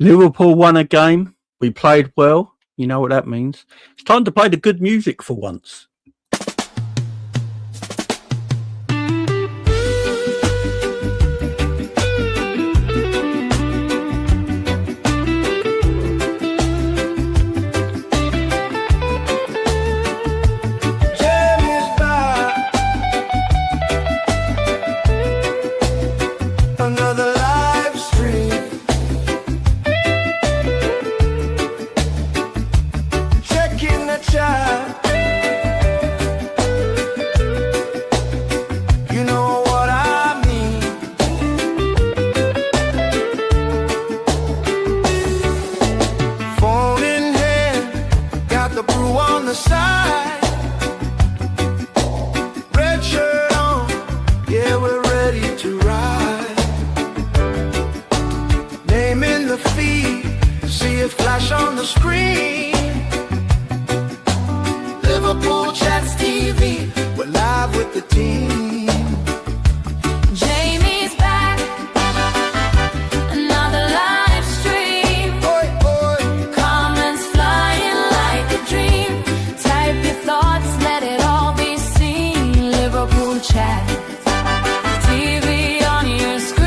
Liverpool won a game. We played well. You know what that means. It's time to play the good music for once. Flash on the screen. Liverpool Chats TV. We're live with the team. Jamie's back. Another live stream. Oi, oi. Comments flying like a dream. Type your thoughts, let it all be seen. Liverpool Chat TV on your screen.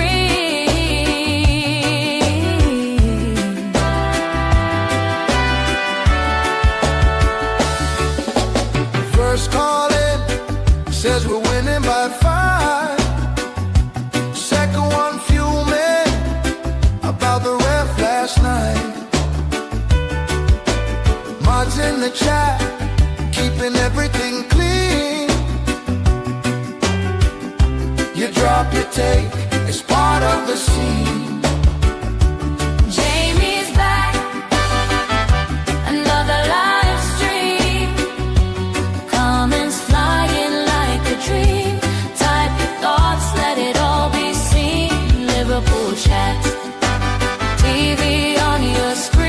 Says we're winning by 5. Second one fuming about the ref last night. Mods in the chat, keeping everything clean. You drop your take, it's part of the scene. Jamie's back, another live stream. Comments flying like a dream. Type your thoughts, let it all be seen. Liverpool Chat TV on your screen.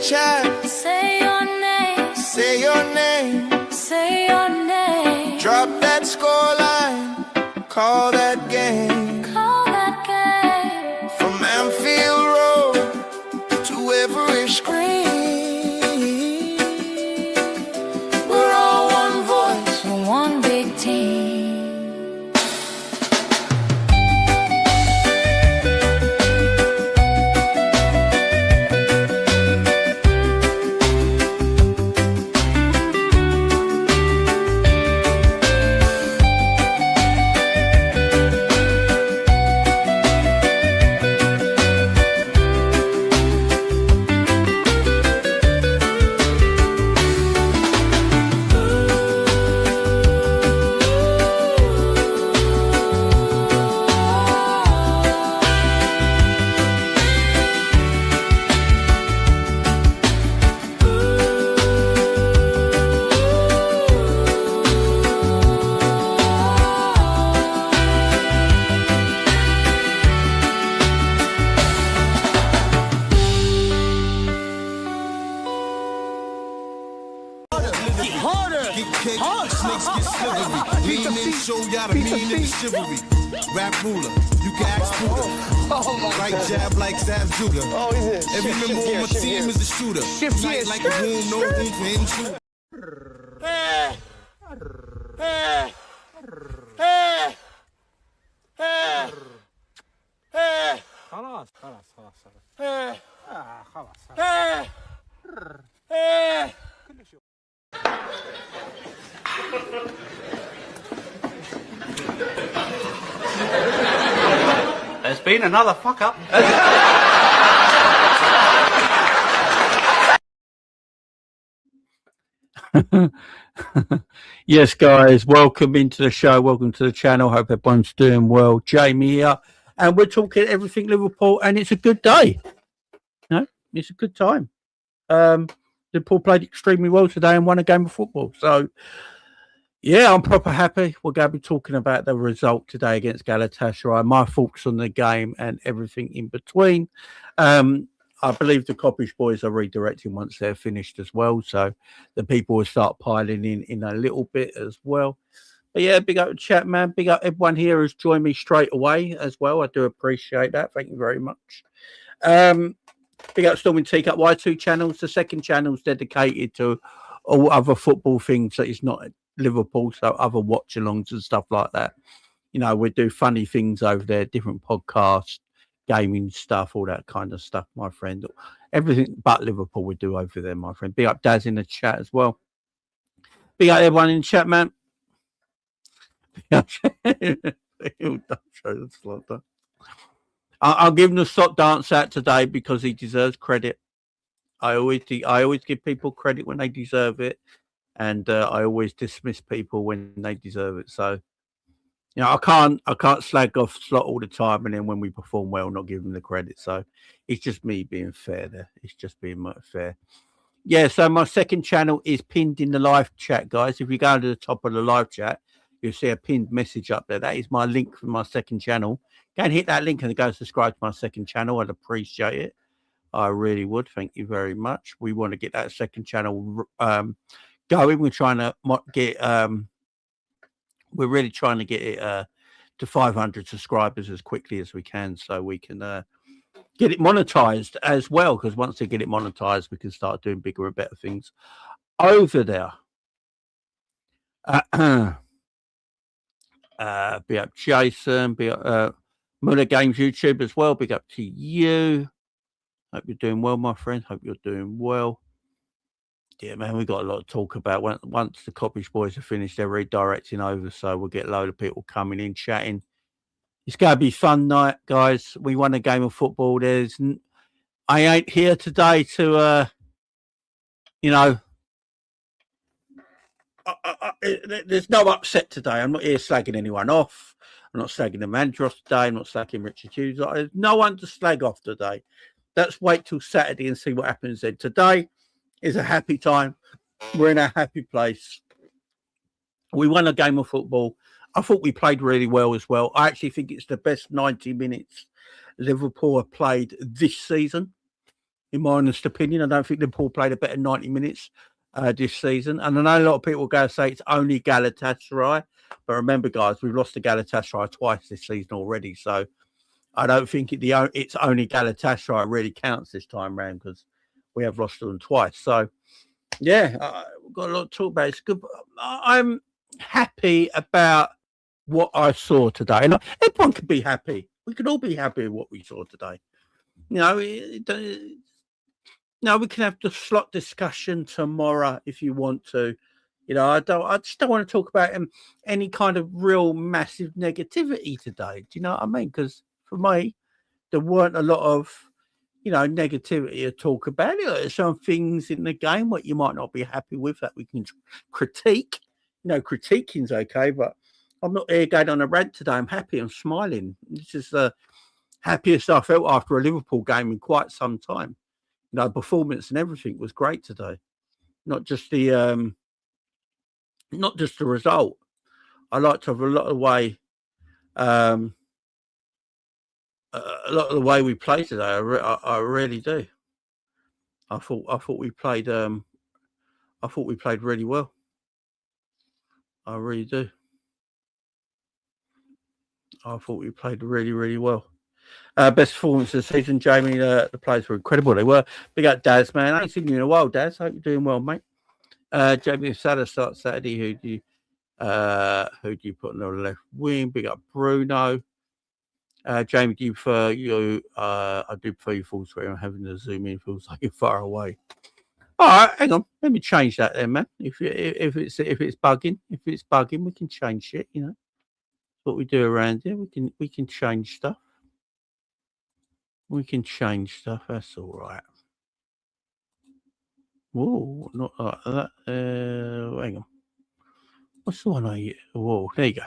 Chat. Say your name. Say your name. Say your name. Drop that scoreline. Call that game. Call that game. From Anfield Road to every screen. We're all one voice, one big team. Rap ruler, you can ask Buddha. Right jab like Zab Judah. Oh, he's it. Every member on my team is a shooter. Tight like a room, no room for him to. خلاص خلاص خلاص خلاص كلش There's been another fuck up. Yes, guys, welcome into the show. Welcome to the channel. Hope everyone's doing well. Jamie here, and we're talking everything Liverpool, and it's a good day. No, it's a good time. Liverpool played extremely well today and won a game of football. So, yeah, I'm proper happy. We're going to be talking about the result today against Galatasaray, my thoughts on the game and everything in between. I believe the Coppish boys are redirecting once they're finished as well. So the people will start piling in a little bit as well. But yeah, big up the chat, man. Big up everyone here who's joined me straight away as well. I do appreciate that. Thank you very much. Big up Storming Teacup Y2 channels. The second channel is dedicated to all other football things that is not Liverpool, so other watch-alongs and stuff like that. You know, we do funny things over there, different podcasts, gaming stuff, all that kind of stuff, my friend. Everything but Liverpool we do over there, my friend. Big up Daz in the chat as well. Big up everyone in the chat, man. I'll give him the sock dance out today because he deserves credit. I always give people credit when they deserve it, and I always dismiss people when they deserve it. So, you know, I can't slag off Slot all the time, and then when we perform well, not give him the credit. So it's just me being fair there. It's just being fair. Yeah. So my second channel is pinned in the live chat, guys. If you go to the top of the live chat, you'll see a pinned message up there. That is my link for my second channel. Go and hit that link and go subscribe to my second channel. I'd appreciate it. I really would. Thank you very much. We want to get that second channel going. We're trying to get we're really trying to get it to 500 subscribers as quickly as we can, so we can get it monetized as well, because once they get it monetized, we can start doing bigger and better things over there. Be up Jason, be up Muller Games YouTube as well. Big up to you. Hope you're doing well, my friend. Hope you're doing well. Yeah, man, we've got a lot to talk about. Once the Coppish boys are finished, they're redirecting over, so we'll get a load of people coming in, chatting. It's going to be fun night, guys. We won a game of football. I ain't here today to, you know, there's no upset today. I'm not here slagging anyone off. I'm not slagging the manager off today. I'm not slagging Richard Hughes. There's no one to slag off today. Let's wait till Saturday and see what happens then. Today is a happy time. We're in a happy place. We won a game of football. I thought we played really well as well. I actually think it's the best 90 minutes Liverpool have played this season, in my honest opinion. I don't think Liverpool played a better 90 minutes this season. And I know a lot of people are going to say it's only Galatasaray. But remember, guys, we've lost to Galatasaray twice this season already. So I don't think it's only Galatasaray really counts this time round, because we have lost to them twice. So, yeah, we've got a lot to talk about. It's good. I'm happy about what I saw today. And everyone can be happy. We could all be happy with what we saw today. You know, we can have the slot discussion tomorrow if you want to. You know, I just don't want to talk about any kind of real massive negativity today. Do you know what I mean? Because for me, there weren't a lot of, you know, negativity to talk about. There's some things in the game what you might not be happy with that we can critique. You know, critiquing's okay, but I'm not here going on a rant today. I'm happy. I'm smiling. This is the happiest I felt after a Liverpool game in quite some time. You know, performance and everything was great today. Not just the result. I like to have a lot of the way we played today. I really do. I thought we played really well. I really do. I thought we played really, really well. Best performance of the season, Jamie. The players were incredible. They were. Big up Daz, man. I ain't seen you in a while, Daz. Hope you're doing well, mate. Jamie, if Salah starts Saturday, who do you put on the left wing? Big up Bruno. Jamie, do you prefer you? I do prefer you full screen. I'm having to zoom in. Feels like you're far away. All right, hang on. Let me change that then, man. If it's bugging, we can change it. You know, what we do around here. We can change stuff. We can change stuff. That's all right. Whoa, not like that. Hang on. What's the one I use? Whoa, there you go.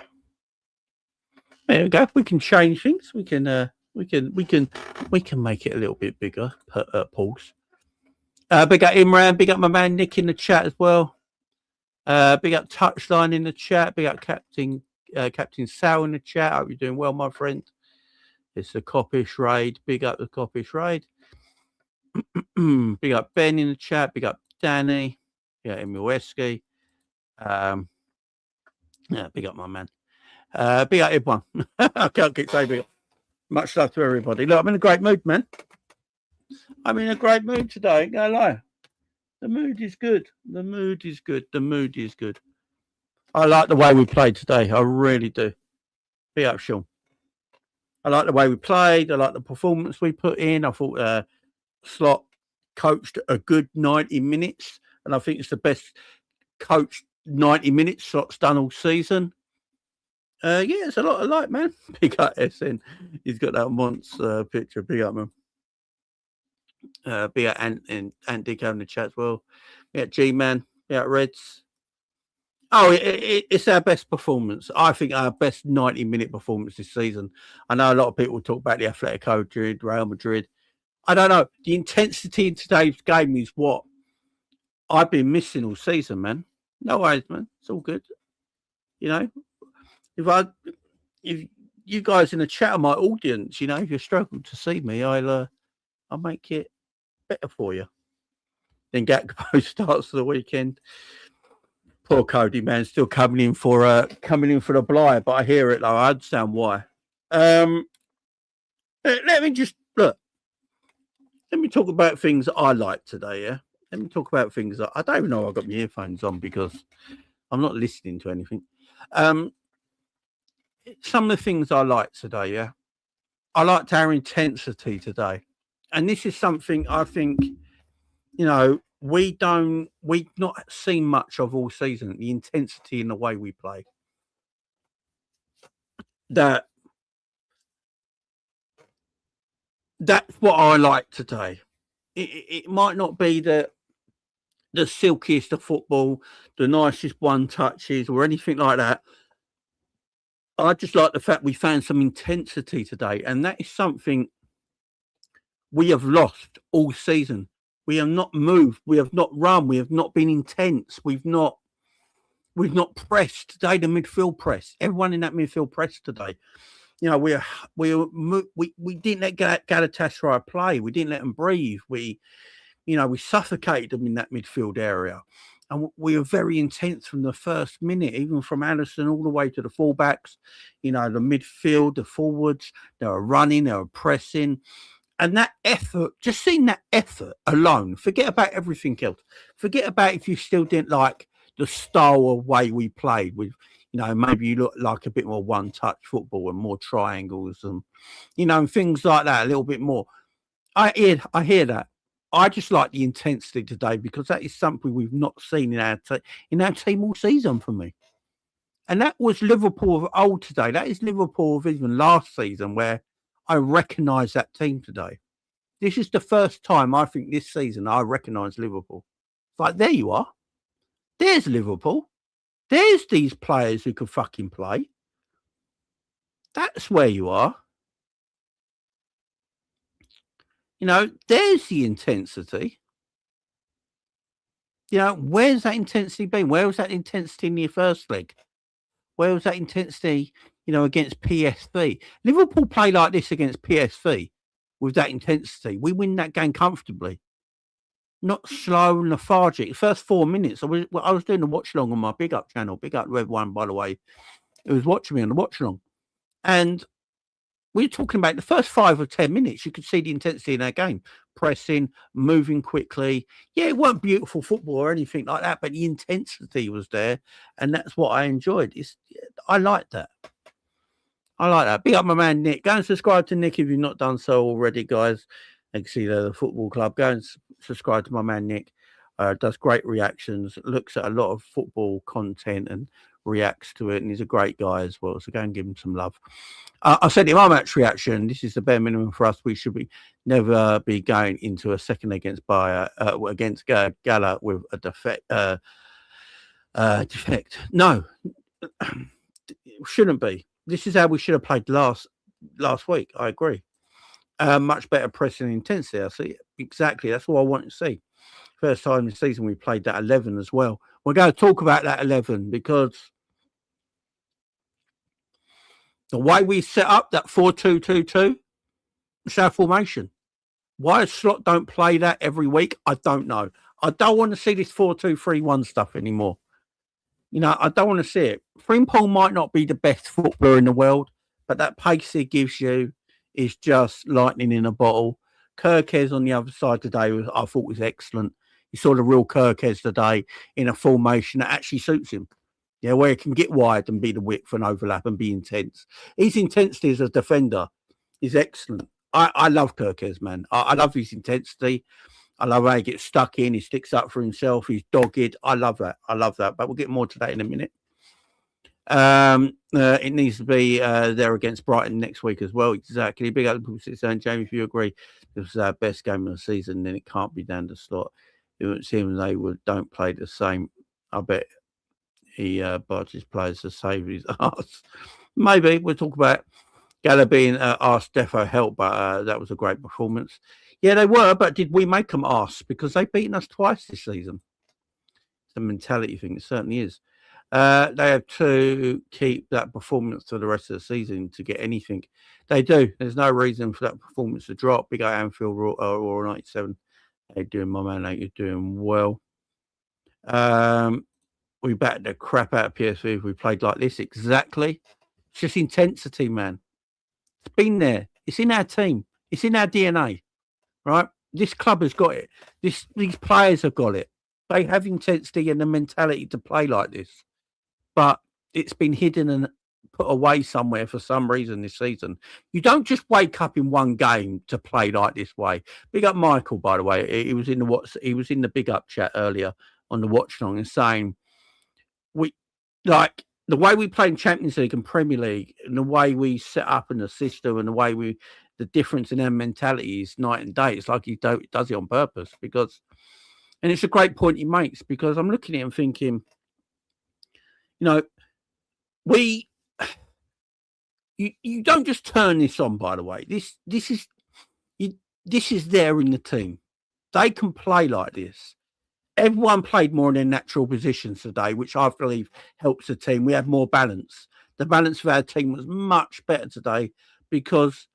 There we go. We can change things. We can make it a little bit bigger. Pause. Big up Imran. Big up my man Nick in the chat as well. Big up Touchline in the chat. Big up Captain Sal in the chat. Hope you're doing well, my friend. It's the Coppish raid. Big up the Coppish raid. Big up Ben in the chat. Big up Danny. Yeah, Emilweski. Yeah, big up my man. Big up everyone. I can't keep saying big up. Much love to everybody. Look, I'm in a great mood, man. I'm in a great mood today. Ain't gonna lie. The mood is good. The mood is good. The mood is good. I like the way we played today. I really do. Big up, Sean. I like the way we played. I like the performance we put in. I thought Slot coached a good 90 minutes, and I think it's the best coached 90 minutes Slot's done all season. Yeah, it's a lot of like, man. Big up SN. He's got that monster picture. Big up, man. Big up and Dick in the chat as well. Big up G-Man. Big up Reds. Oh, it's our best performance. I think our best 90-minute performance this season. I know a lot of people talk about the Atletico Madrid, Real Madrid. I don't know. The intensity in today's game is what I've been missing all season, man. No worries, man. It's all good. You know, if you guys in the chat are my audience, you know, if you're struggling to see me, I'll make it better for you. Then Gakpo starts the weekend. Poor Cody, man, still coming in for the blight, but I hear it though. I understand why. Let me just look. Let me talk about things that I like today. Yeah, let me talk about things that I don't even know. I've got my earphones on because I'm not listening to anything. Some of the things I like today. Yeah, I liked our intensity today, and this is something I think, you know, we've not seen much of all season, the intensity in the way we play. That's what I like today. It might not be the silkiest of football, the nicest one touches or anything like that. I just like the fact we found some intensity today, and that is something we have lost all season. We have not moved. We have not run. We have not been intense. We've not pressed today. The midfield press. Everyone in that midfield press today. You know, we didn't let Galatasaray play. We didn't let them breathe. We suffocated them in that midfield area, and we were very intense from the first minute, even from Allison all the way to the fullbacks. You know, the midfield, the forwards. They were running. They were pressing. And that effort, just seeing that effort alone, forget about everything else. Forget about if you still didn't like the style of way we played with, you know, maybe you look like a bit more one-touch football and more triangles and, you know, and things like that, a little bit more. I hear that. I just like the intensity today because that is something we've not seen in our team all season for me. And that was Liverpool of old today. That is Liverpool of even last season where I recognise that team today. This is the first time I think this season I recognise Liverpool. It's like, there you are. There's Liverpool. There's these players who can fucking play. That's where you are. You know, there's the intensity. You know, where's that intensity been? Where was that intensity in your first leg? Where was that intensity, you know, against PSV? Liverpool play like this against PSV with that intensity. We win that game comfortably. Not slow and lethargic. The first 4 minutes, I was doing a watch along on my Big Up channel. Big Up to everyone, by the way, who was watching me on the watch along. And we were talking about the first 5 or 10 minutes, you could see the intensity in our game. Pressing, moving quickly. Yeah, it weren't beautiful football or anything like that, but the intensity was there. And that's what I enjoyed. I like that. I like that. Big up my man, Nick. Go and subscribe to Nick if you've not done so already, guys. You can see there, the football club. Go and subscribe to my man, Nick. Does great reactions, looks at a lot of football content and reacts to it, and he's a great guy as well. So go and give him some love. I said in my match reaction, this is the bare minimum for us. We should never be going into a second leg against Bayer against Gala with a defect. No, shouldn't be. This is how we should have played last week. I agree. Much better pressing intensity. I see exactly. That's what I want to see. First time this season we played that 11 as well. We're going to talk about that 11 because the way we set up that 4-2-2-2, it's our formation. Why Slot don't play that every week, I don't know. I don't want to see this 4-2-3-1 stuff anymore. You know, I don't want to see it. Frimpong might not be the best footballer in the world, but that pace he gives you is just lightning in a bottle. Kirkes on the other side today I thought was excellent. You saw the real Kirkes today in a formation that actually suits him. Yeah, where he can get wide and be the width and overlap and be intense. His intensity as a defender is excellent. I love Kirkes, man. I love his intensity. I love how he gets stuck in. He sticks up for himself. He's dogged. I love that. But we'll get more to that in a minute. It needs to be there against Brighton next week as well. Exactly. Big up to people Jamie, if you agree this is our best game of the season, then it can't be down to Slot. It would seem they don't play the same. I bet he barges players to save his arse. Maybe we'll talk about Gala being asked defo help, but that was a great performance. Yeah, they were, but did we make them arse? Because they've beaten us twice this season. It's a mentality thing. It certainly is. They have to keep that performance for the rest of the season to get anything. They do. There's no reason for that performance to drop. Big O Anfield Raw 97. How you doing, my man? You're doing well. We battered the crap out of PSV if we played like this. Exactly. It's just intensity, man. It's been there. It's in our team. It's in our DNA, right? This club has got it. These players have got it. They have intensity and the mentality to play like this. But it's been hidden and put away somewhere for some reason this season. You don't just wake up in one game to play like this way. Big up Michael, by the way. He was in the big up chat earlier on the watch along and saying we like the way we play in Champions League and Premier League and the way we set up in the system and the way the difference in our mentality is night and day. It's like he does it on purpose and it's a great point he makes because I'm looking at him thinking, you know, you don't just turn this on, by the way. This is there in the team. They can play like this. Everyone played more in their natural positions today, which I believe helps the team. We have more balance. The balance of our team was much better today because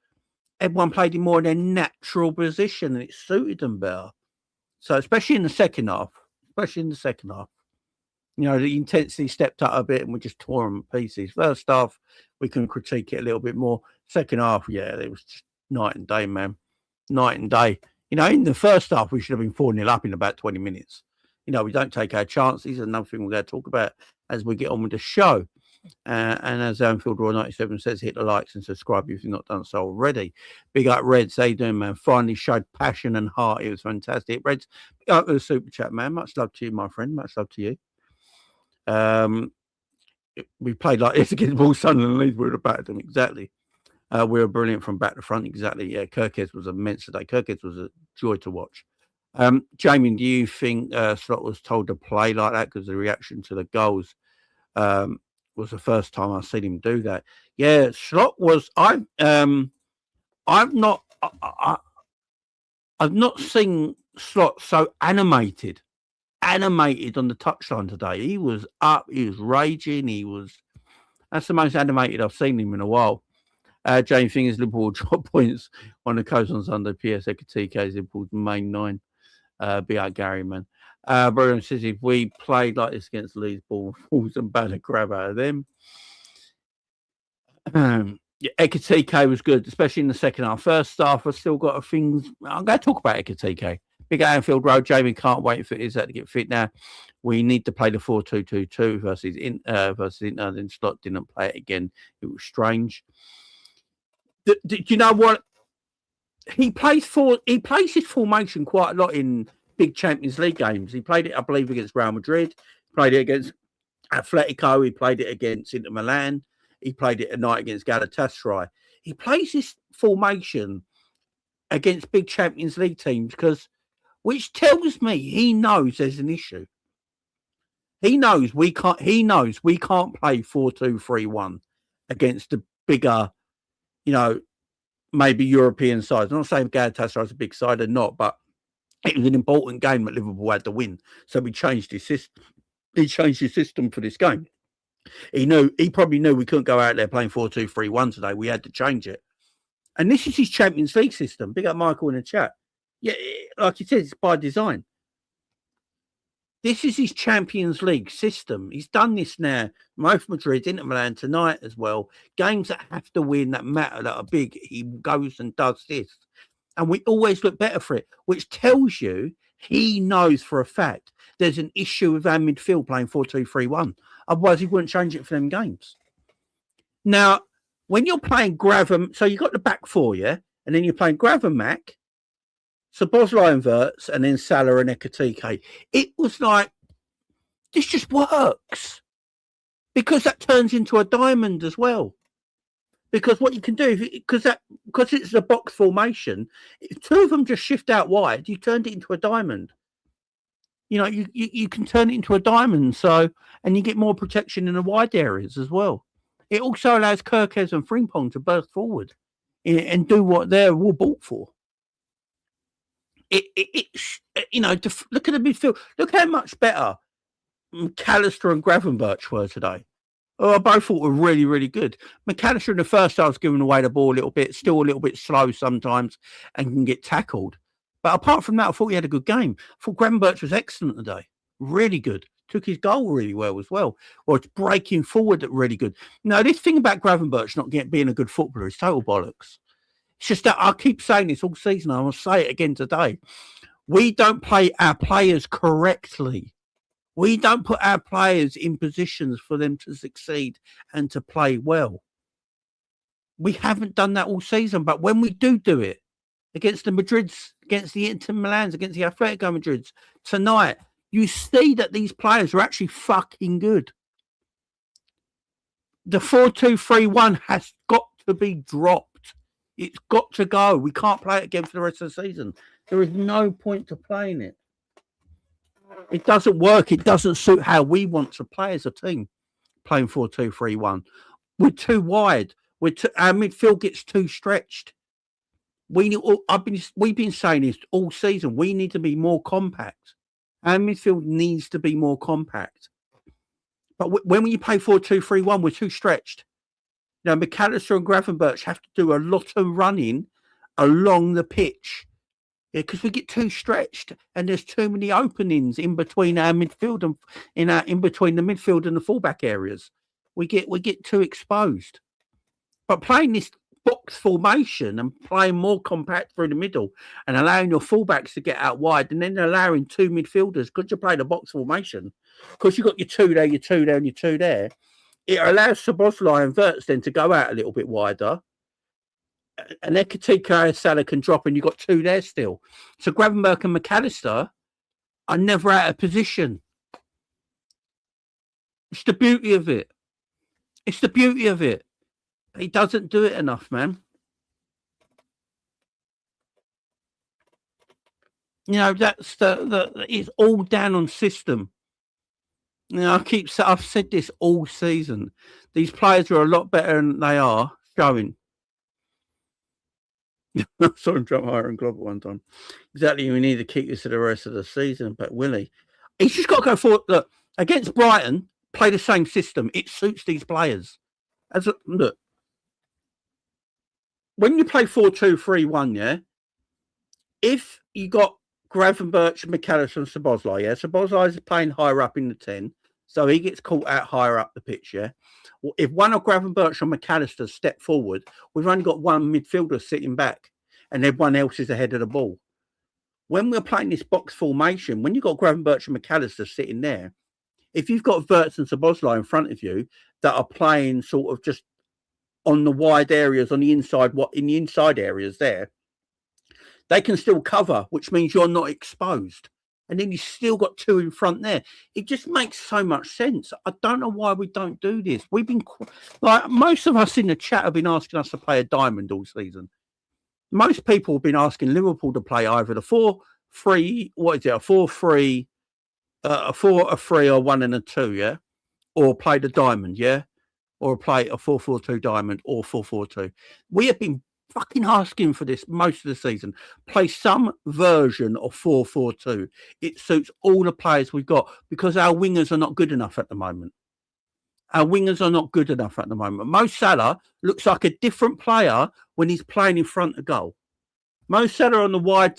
everyone played in more in their natural position and it suited them better. So especially in the second half. You know, the intensity stepped up a bit and we just tore them to pieces. First half, we can critique it a little bit more. Second half, yeah, it was just night and day, man. Night and day. You know, in the first half, we should have been 4-0 up in about 20 minutes. You know, we don't take our chances. Another thing we're going to talk about as we get on with the show. And as Anfield Raw 97 says, hit the likes and subscribe if you've not done so already. Big up Reds, how you doing, man? Finally showed passion and heart. It was fantastic. Reds, big up to the super chat, man. Much love to you, my friend. Much love to you. We played like this against Wolves, Sunderland and Leeds. We would have battered them, exactly. We were brilliant from back to front, exactly. Yeah, Kirkes was immense today. Kirkes was a joy to watch. Jamie, do you think Slot was told to play like that because the reaction to the goals was the first time I've seen him do that? Yeah, Slot was. I've not seen Slot so animated on the touchline today. He was up, he was raging, that's the most animated I've seen him in a while. Jane Fingers, Liverpool drop points on the coast on Sunday. PS Ekitike is Liverpool's main 9. Be out Gary, man. Bruno says if we played like this against Leeds, Wolves and bad a grab out of them. Yeah, Ekitike was good, especially in the second half. First half, I've still got things. I'm going to talk about Ekitike. Big Anfield Road. Jamie can't wait for Izzat to get fit now. We need to play the 4-2-2-2 versus Inter. Then Slot didn't play it again. It was strange. Do you know what? He plays his formation quite a lot in big Champions League games. He played it, I believe, against Real Madrid. Played it against Atletico, he played it against Inter Milan. He played it tonight against Galatasaray. He plays this formation against big Champions League teams which tells me he knows there's an issue. He knows we can't play 4-2-3-1 against the bigger, maybe European sides. I'm not saying Galatasaray is a big side or not, but it was an important game that Liverpool had to win. So we changed his system. He changed his system for this game. He probably knew we couldn't go out there playing 4-2-3-1 today. We had to change it. And this is his Champions League system. Big up Michael in the chat. Yeah, like he said, it's by design. This is his Champions League system. He's done this now. Both Madrid, Inter Milan tonight as well. Games that have to win, that matter, that are big, he goes and does this. And we always look better for it, which tells you he knows for a fact there's an issue with our midfield playing 4-2-3-1. Otherwise, he wouldn't change it for them games. Now, when you're playing so you've got the back four, yeah? And then you're playing Gravenmack, Szoboszlai and Wirtz, and then Salah and Ekitike. It was like, this just works. Because that turns into a diamond as well. Because what you can do, because it's a box formation, if two of them just shift out wide, you turned it into a diamond. You can turn it into a diamond, and you get more protection in the wide areas as well. It also allows Kirkes and Frimpong to burst forward and do what they're all bought for. Look at the midfield. Look how much better McAllister and Gravenberch were today. Oh, I both thought were really, really good. McAllister in the first half was giving away the ball a little bit, still a little bit slow sometimes, and can get tackled. But apart from that, I thought he had a good game. I thought Gravenberch was excellent today. Really good. Took his goal really well as well. Or it's breaking forward really good. Now, this thing about Gravenberch not being a good footballer is total bollocks. It's just that I keep saying this all season. I will say it again today. We don't play our players correctly. We don't put our players in positions for them to succeed and to play well. We haven't done that all season, but when we do it against the Madrids, against the Inter Milans, against the Atletico Madrids tonight, you see that these players are actually fucking good. The 4-2-3-1 has got to be dropped. It's got to go. We can't play it again for the rest of the season. There is no point to playing it. It doesn't work. It doesn't suit how we want to play as a team, playing 4-2-3-1. We're too wide. Our midfield gets too stretched. We've been saying this all season. We need to be more compact. Our midfield needs to be more compact. But when you play 4-2-3-1, we're too stretched. Now, McAllister and Gravenberch have to do a lot of running along the pitch. Yeah, because we get too stretched and there's too many openings in between our midfield and in between the midfield and the fullback areas. We get too exposed. But playing this box formation and playing more compact through the middle and allowing your fullbacks to get out wide and then allowing two midfielders, because you play the box formation, because you've got your two there, and your two there, it allows Szoboszlai and Wirtz then to go out a little bit wider. And Ekitike and Salah can drop, and you've got two there still. So Gravenberch and McAllister are never out of position. It's the beauty of it. It's the beauty of it. He doesn't do it enough, man. That's it's all down on system. I've said this all season. These players are a lot better than they are showing. I saw him jump higher and glob at one time. Exactly, we need to keep this for the rest of the season, but will he? He's just got to go forward. Look, against Brighton, play the same system. It suits these players. Look, when you play 4-2-3-1, yeah, if you got Gravenberch, McAllister and Szoboszlai, yeah, Szoboszlai is playing higher up in the 10, so he gets caught out higher up the pitch, yeah. Well, if one of Gravenberch or McAllister step forward, we've only got one midfielder sitting back and everyone else is ahead of the ball. When we're playing this box formation, when you've got Gravenberch and McAllister sitting there, if you've got Wirtz and Szoboszlai in front of you that are playing sort of just on the wide areas, on the inside, in the inside areas there, they can still cover, which means you're not exposed. and then you still got two in front there. It just makes so much sense. I don't know why we don't do this. We've been like most of us in the chat have been asking us to play a diamond all season. Most people have been asking Liverpool to play either the 4-3, what is it, a 4-3, a 4-3 or 1 and a 2, yeah, or play the diamond, yeah, or play a 4-4-2 diamond or 4-4-2. We have been fucking asking for this most of the season. Play some version of 4-4-2. It suits all the players we've got because our wingers are not good enough at the moment. Mo Salah looks like a different player when he's playing in front of goal. Mo Salah on the wide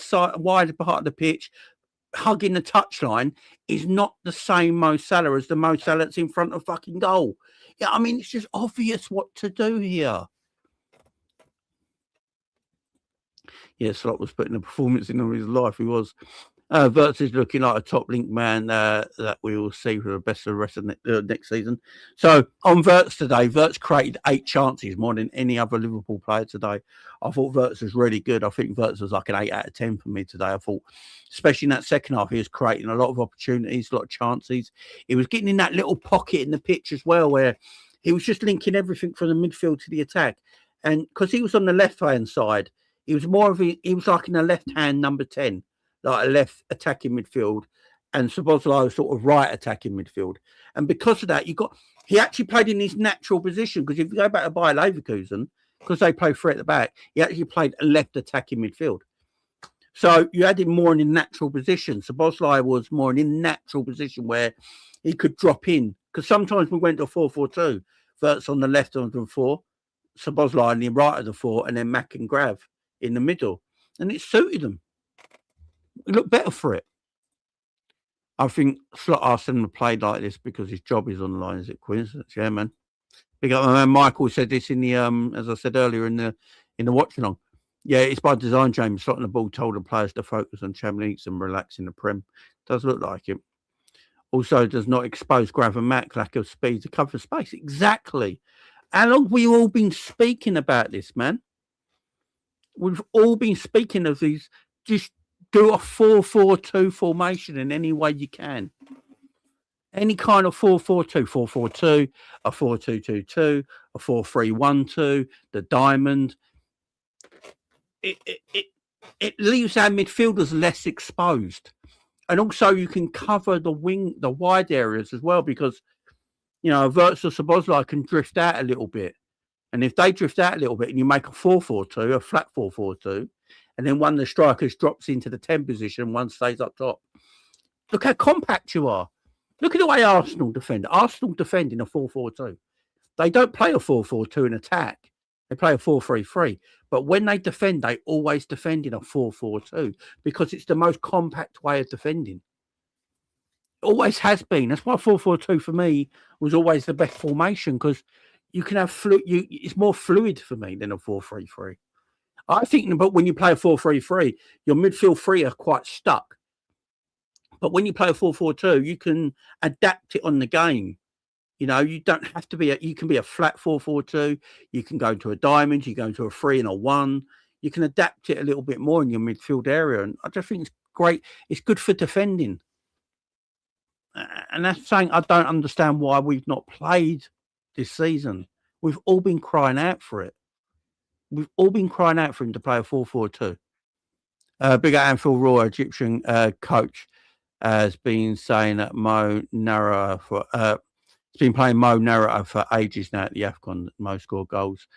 part of the pitch, hugging the touchline, is not the same Mo Salah as the Mo Salah that's in front of fucking goal. Yeah, I mean, it's just obvious what to do here. Yeah, Slot was putting a performance in his life. He was. Wirtz is looking like a top link man that we will see for the best of the rest of next season. So on Wirtz today, Wirtz created 8 chances more than any other Liverpool player today. I thought Wirtz was really good. I think Wirtz was like an 8 out of 10 for me today. I thought, especially in that second half, he was creating a lot of opportunities, a lot of chances. He was getting in that little pocket in the pitch as well, where he was just linking everything from the midfield to the attack. And because he was on the left-hand side, he was like in a left-hand number 10. Like a left attacking midfield, and Szoboszlai was sort of right attacking midfield. And because of that, he actually played in his natural position. Because if you go back to Bayer Leverkusen, because they play 3 at the back, he actually played a left attacking midfield. So you had him more in a natural position. Szoboszlai was more in a natural position where he could drop in. Because sometimes we went to 4-4-2. Wirtz on the left of the 4, Szoboszlai on the right of the 4, and then Mac and Grav in the middle. And it suited them. He looked better for it. I think Slot asked him to play like this because his job is on the line. Is it coincidence? Yeah, man. Big up, my man Michael said this in the as I said earlier in the watch along. Yeah, it's by design, James. Slot on the ball told the players to focus on Champions League and relax in the Prem. Does look like it. Also, does not expose Grav and Mac, lack of speed to cover space. Exactly. How long have we all been speaking about this, man? We've all been speaking of these. Just do a 4-4-2 formation in any way you can. Any kind of 4-4-2, 4-4-2, a 4-2-2-2, a 4-3-1-2, the diamond. It leaves our midfielders less exposed. And also you can cover the wide areas as well because, you know, Wirtz or Szoboszlai can drift out a little bit. And if they drift out a little bit and you make a 4-4-2, a flat 4-4-2, and then one of the strikers drops into the 10 position and one stays up top. Look how compact you are. Look at the way Arsenal defend. Arsenal defend in a 4-4-2. They don't play a 4-4-2 in attack. They play a 4-3-3. But when they defend, they always defend in a 4-4-2 because it's the most compact way of defending. It always has been. That's why 4-4-2 for me was always the best formation because you can have it's more fluid for me than a 4-3-3. I think, but when you play a 4-3-3, your midfield 3 are quite stuck. But when you play a 4-4-2, you can adapt it on the game. You know, you don't have to be you can be a flat 4-4-2. You can go to a diamond. You go to a 3 and a 1. You can adapt it a little bit more in your midfield area. And I just think it's great. It's good for defending. And that's saying I don't understand why we've not played this season. We've all been crying out for it. We've all been crying out for him to play a 4-4-2. Big Anfield Raw Egyptian coach has been saying that Mo Narrow has been playing Mo Narrow for ages now at the AFCON. Mo scored goals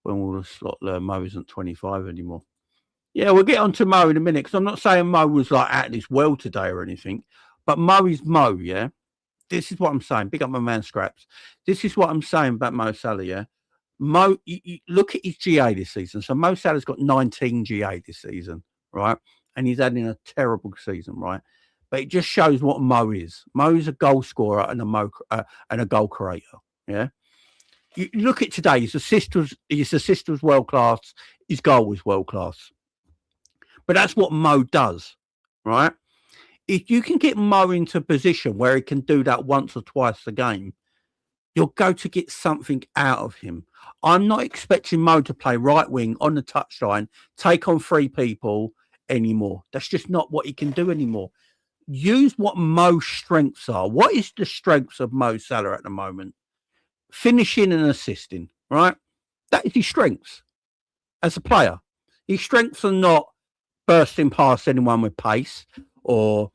when all the Slot learn Mo isn't 25 anymore. Yeah, we'll get on to Mo in a minute because I'm not saying Mo was like at this well today or anything, but Mo is Mo, yeah? This is what I'm saying. Big up my man Scraps. This is what I'm saying about Mo Salah, yeah? Mo, you look at his GA this season. So Mo Salah's got 19 GA this season, right? And he's having a terrible season, right? But it just shows what Mo is. Mo is a goal scorer and a goal creator, yeah? You look at today, his assist was world class. His goal was world class. But that's what Mo does, right? If you can get Mo into a position where he can do that once or twice a game, you'll go to get something out of him. I'm not expecting Mo to play right wing on the touchline, take on 3 people anymore. That's just not what he can do anymore. use what Mo's strengths are. What is the strengths of Mo Salah at the moment? Finishing and assisting, right? That is his strengths as a player. His strengths are not bursting past anyone with pace or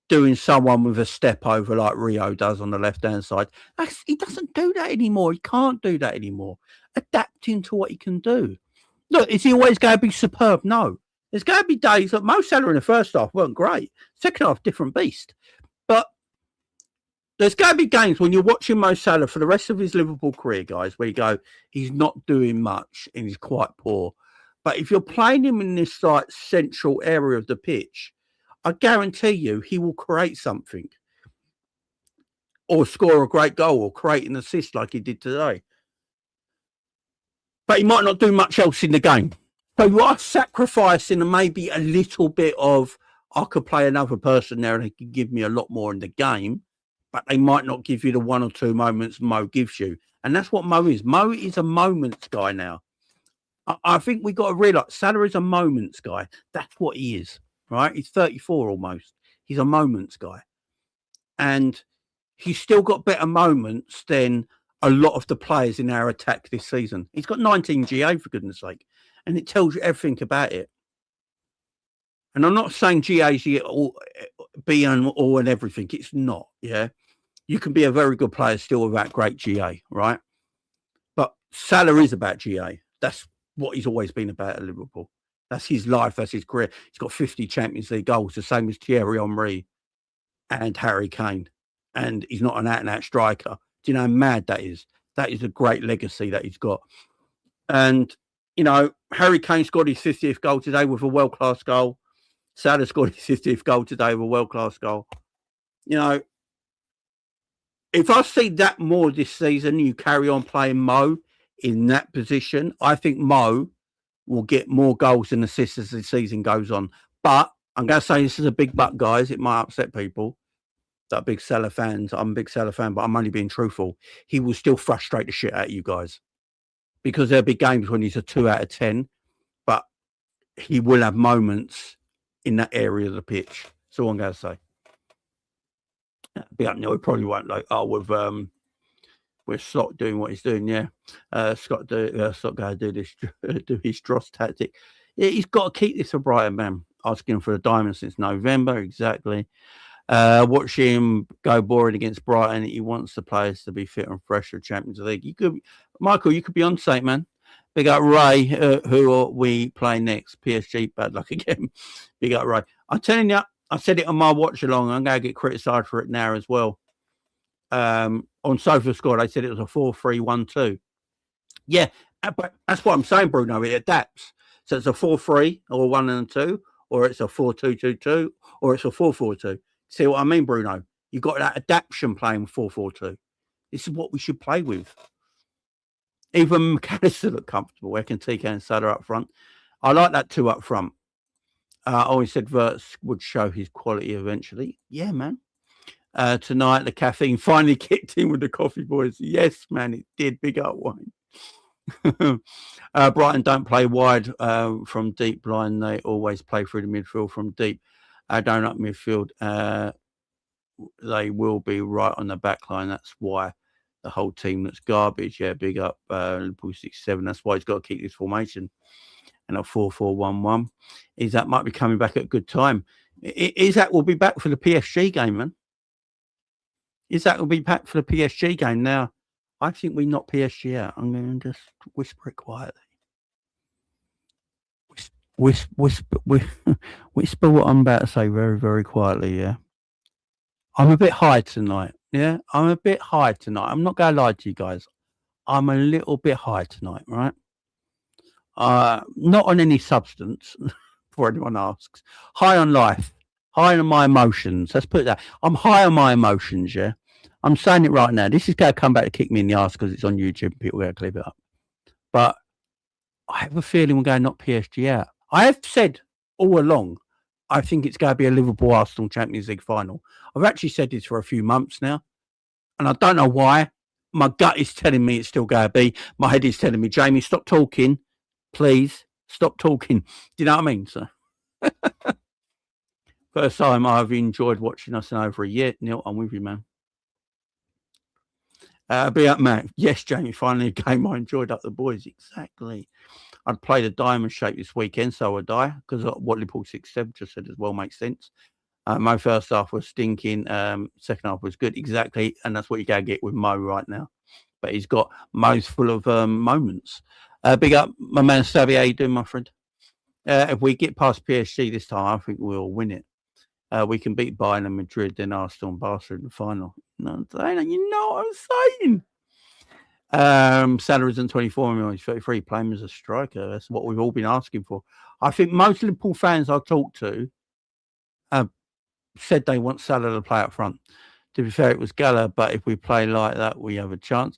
doing someone with a step over like Rio does on the left-hand side. He doesn't do that anymore. He can't do that anymore. Adapting to what he can do. Look, is he always going to be superb? No. There's going to be days that Mo Salah in the first half weren't great. Second half, different beast. But there's going to be games when you're watching Mo Salah for the rest of his Liverpool career, guys, where you go, he's not doing much and he's quite poor. But if you're playing him in this like central area of the pitch, I guarantee you he will create something or score a great goal or create an assist like he did today. But he might not do much else in the game. So you are sacrificing maybe a little bit of, I could play another person there and they could give me a lot more in the game, but they might not give you the 1 or 2 moments Mo gives you. And that's what Mo is. Mo is a moments guy now. I think we got to realise Salah is a moments guy. That's what he is, right? He's 34 almost. He's a moments guy. And he's still got better moments than a lot of the players in our attack this season. He's got 19 GA, for goodness sake. And it tells you everything about it. And I'm not saying GA's be all and everything. It's not, yeah? You can be a very good player still without great GA, right? But Salah is about GA. That's what he's always been about at Liverpool. That's his life. That's his career. He's got 50 Champions League goals, the same as Thierry Henry and Harry Kane. And he's not an out-and-out striker. Do you know how mad that is? That is a great legacy that he's got. And, you know, Harry Kane scored his 50th goal today with a world-class goal. Salah scored his 50th goal today with a world-class goal. You know, if I see that more this season, you carry on playing Mo in that position, I think Mo will get more goals and assists as the season goes on. But I'm going to say this is a big but, guys. It might upset people that are big Salah fans. I'm a big Salah fan, but I'm only being truthful. He will still frustrate the shit out of you guys because there'll be games when he's a 2 out of 10, but he will have moments in that area of the pitch. That's all I'm going to say. Be up now. He probably won't like, with Slot doing what he's doing, yeah. Slot going to do this, do his dross tactic. Yeah, he's got to keep this for Brighton, man. Asking for a diamond since November, exactly. Watch him go boring against Brighton. He wants the players to be fit and fresh for Champions League. You could, Michael, you could be on site, man. Big up Ray, who are we play next? PSG, bad luck again. Big up Ray. I'm telling you, I said it on my watch along. I'm going to get criticised for it now as well. On SofaScore, they said it was a 4-3-1-2. Yeah, but that's what I'm saying, Bruno. It adapts. So it's a 4-3 or 1 and 2, or it's a 4-2-2-2, or it's a 4-4-2. See what I mean, Bruno? You've got that adaptation playing 4-4-2. This is what we should play with. Even McAllister look comfortable. Ekitike and Salah up front. I like that 2 up front. I always said Wirtz would show his quality eventually. Yeah, man. Tonight, the caffeine finally kicked in with the coffee boys. Yes, man, it did. Big up, Wayne. Brighton don't play wide from deep line. They always play through the midfield from deep. Down up midfield, they will be right on the back line. That's why the whole team looks garbage. Yeah, big up Liverpool 6-7. That's why he's got to keep this formation. And a 4-4-1-1. Isak might be coming back at a good time. Isak will be back for the PSG game, man. Isak will be back for the PSG game. Now, I think we knock PSG out. I'm going to just whisper it quietly. Whisper what I'm about to say very, very quietly, yeah? I'm a bit high tonight, yeah? I'm a bit high tonight. I'm not going to lie to you guys. I'm a little bit high tonight, right? Not on any substance, before anyone asks. High on life. High on my emotions. Let's put that. I'm high on my emotions, yeah? I'm saying it right now. This is going to come back to kick me in the ass because it's on YouTube and people are going to clip it up. But I have a feeling we're going to knock PSG out. I have said all along, I think it's going to be a Liverpool-Arsenal Champions League final. I've actually said this for a few months now. And I don't know why. My gut is telling me it's still going to be. My head is telling me, Jamie, stop talking. Please, stop talking. Do you know what I mean? So, but First time I've enjoyed watching us in over a year. Neil, I'm with you, man. Be up, Matt. Yes, Jamie, finally a game I enjoyed up the boys. Exactly. I'd played a diamond shape this weekend, so would I, because what Liverpool 6-7 just said as well makes sense. My first half was stinking. Second half was good. Exactly. And that's what you got to get with Mo right now. But he's got Mo's full of moments. Big up, my man Savvy. How you doing, my friend? If we get past PSG this time, I think we'll win it. We can beat Bayern and Madrid, then Arsenal and Barcelona in the final. You know what I'm saying? Salah isn't 24 million, he's 33, playing as a striker. That's what we've all been asking for. I think most Liverpool fans I talked to said they want Salah to play up front. To be fair, it was Gala, but if we play like that, we have a chance.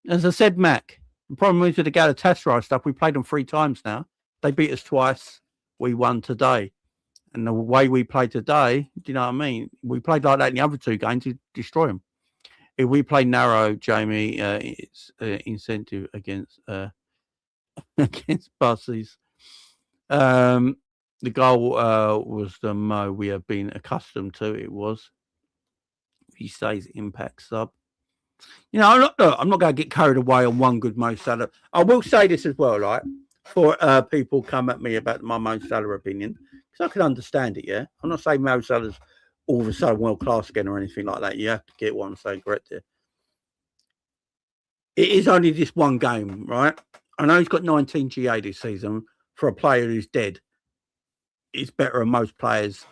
As I said, Mac, the problem is with the Galatasaray stuff, we played them 3 times now. They beat us twice. We won today. And the way we played today, do you know what I mean? We played like that in the other 2 games to destroy them. If we play narrow, Jamie, it's incentive against against buses. The goal was the Mo we have been accustomed to. It was. He stays impact sub. You know, I'm not going to get carried away on one good Mo Salah. I will say this as well, right? For people come at me about my Mo Salah opinion, because I can understand it, yeah? I'm not saying Mo Salah's all of a sudden world-class again or anything like that. You have to get what I'm saying correct there. It is only this one game, right? I know he's got 19 GA this season. For a player who's dead, it's better than most players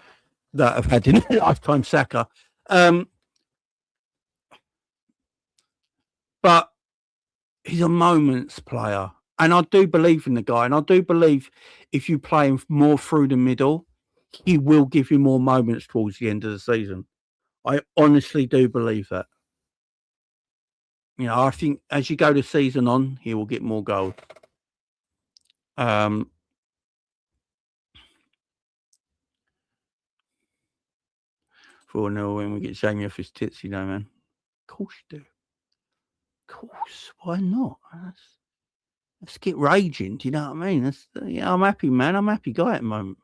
that have had in a lifetime Saka. But he's a moments player. And I do believe in the guy. And I do believe if you play him more through the middle, he will give you more moments towards the end of the season. I honestly do believe that. You know, I think as you go the season on, he will get more goals. 4-0 when we get Jamie off his tits, you know, man. Of course you do. Of course. Why not? Let's get raging. Do you know what I mean? Yeah, I'm happy, man. I'm a happy guy at the moment.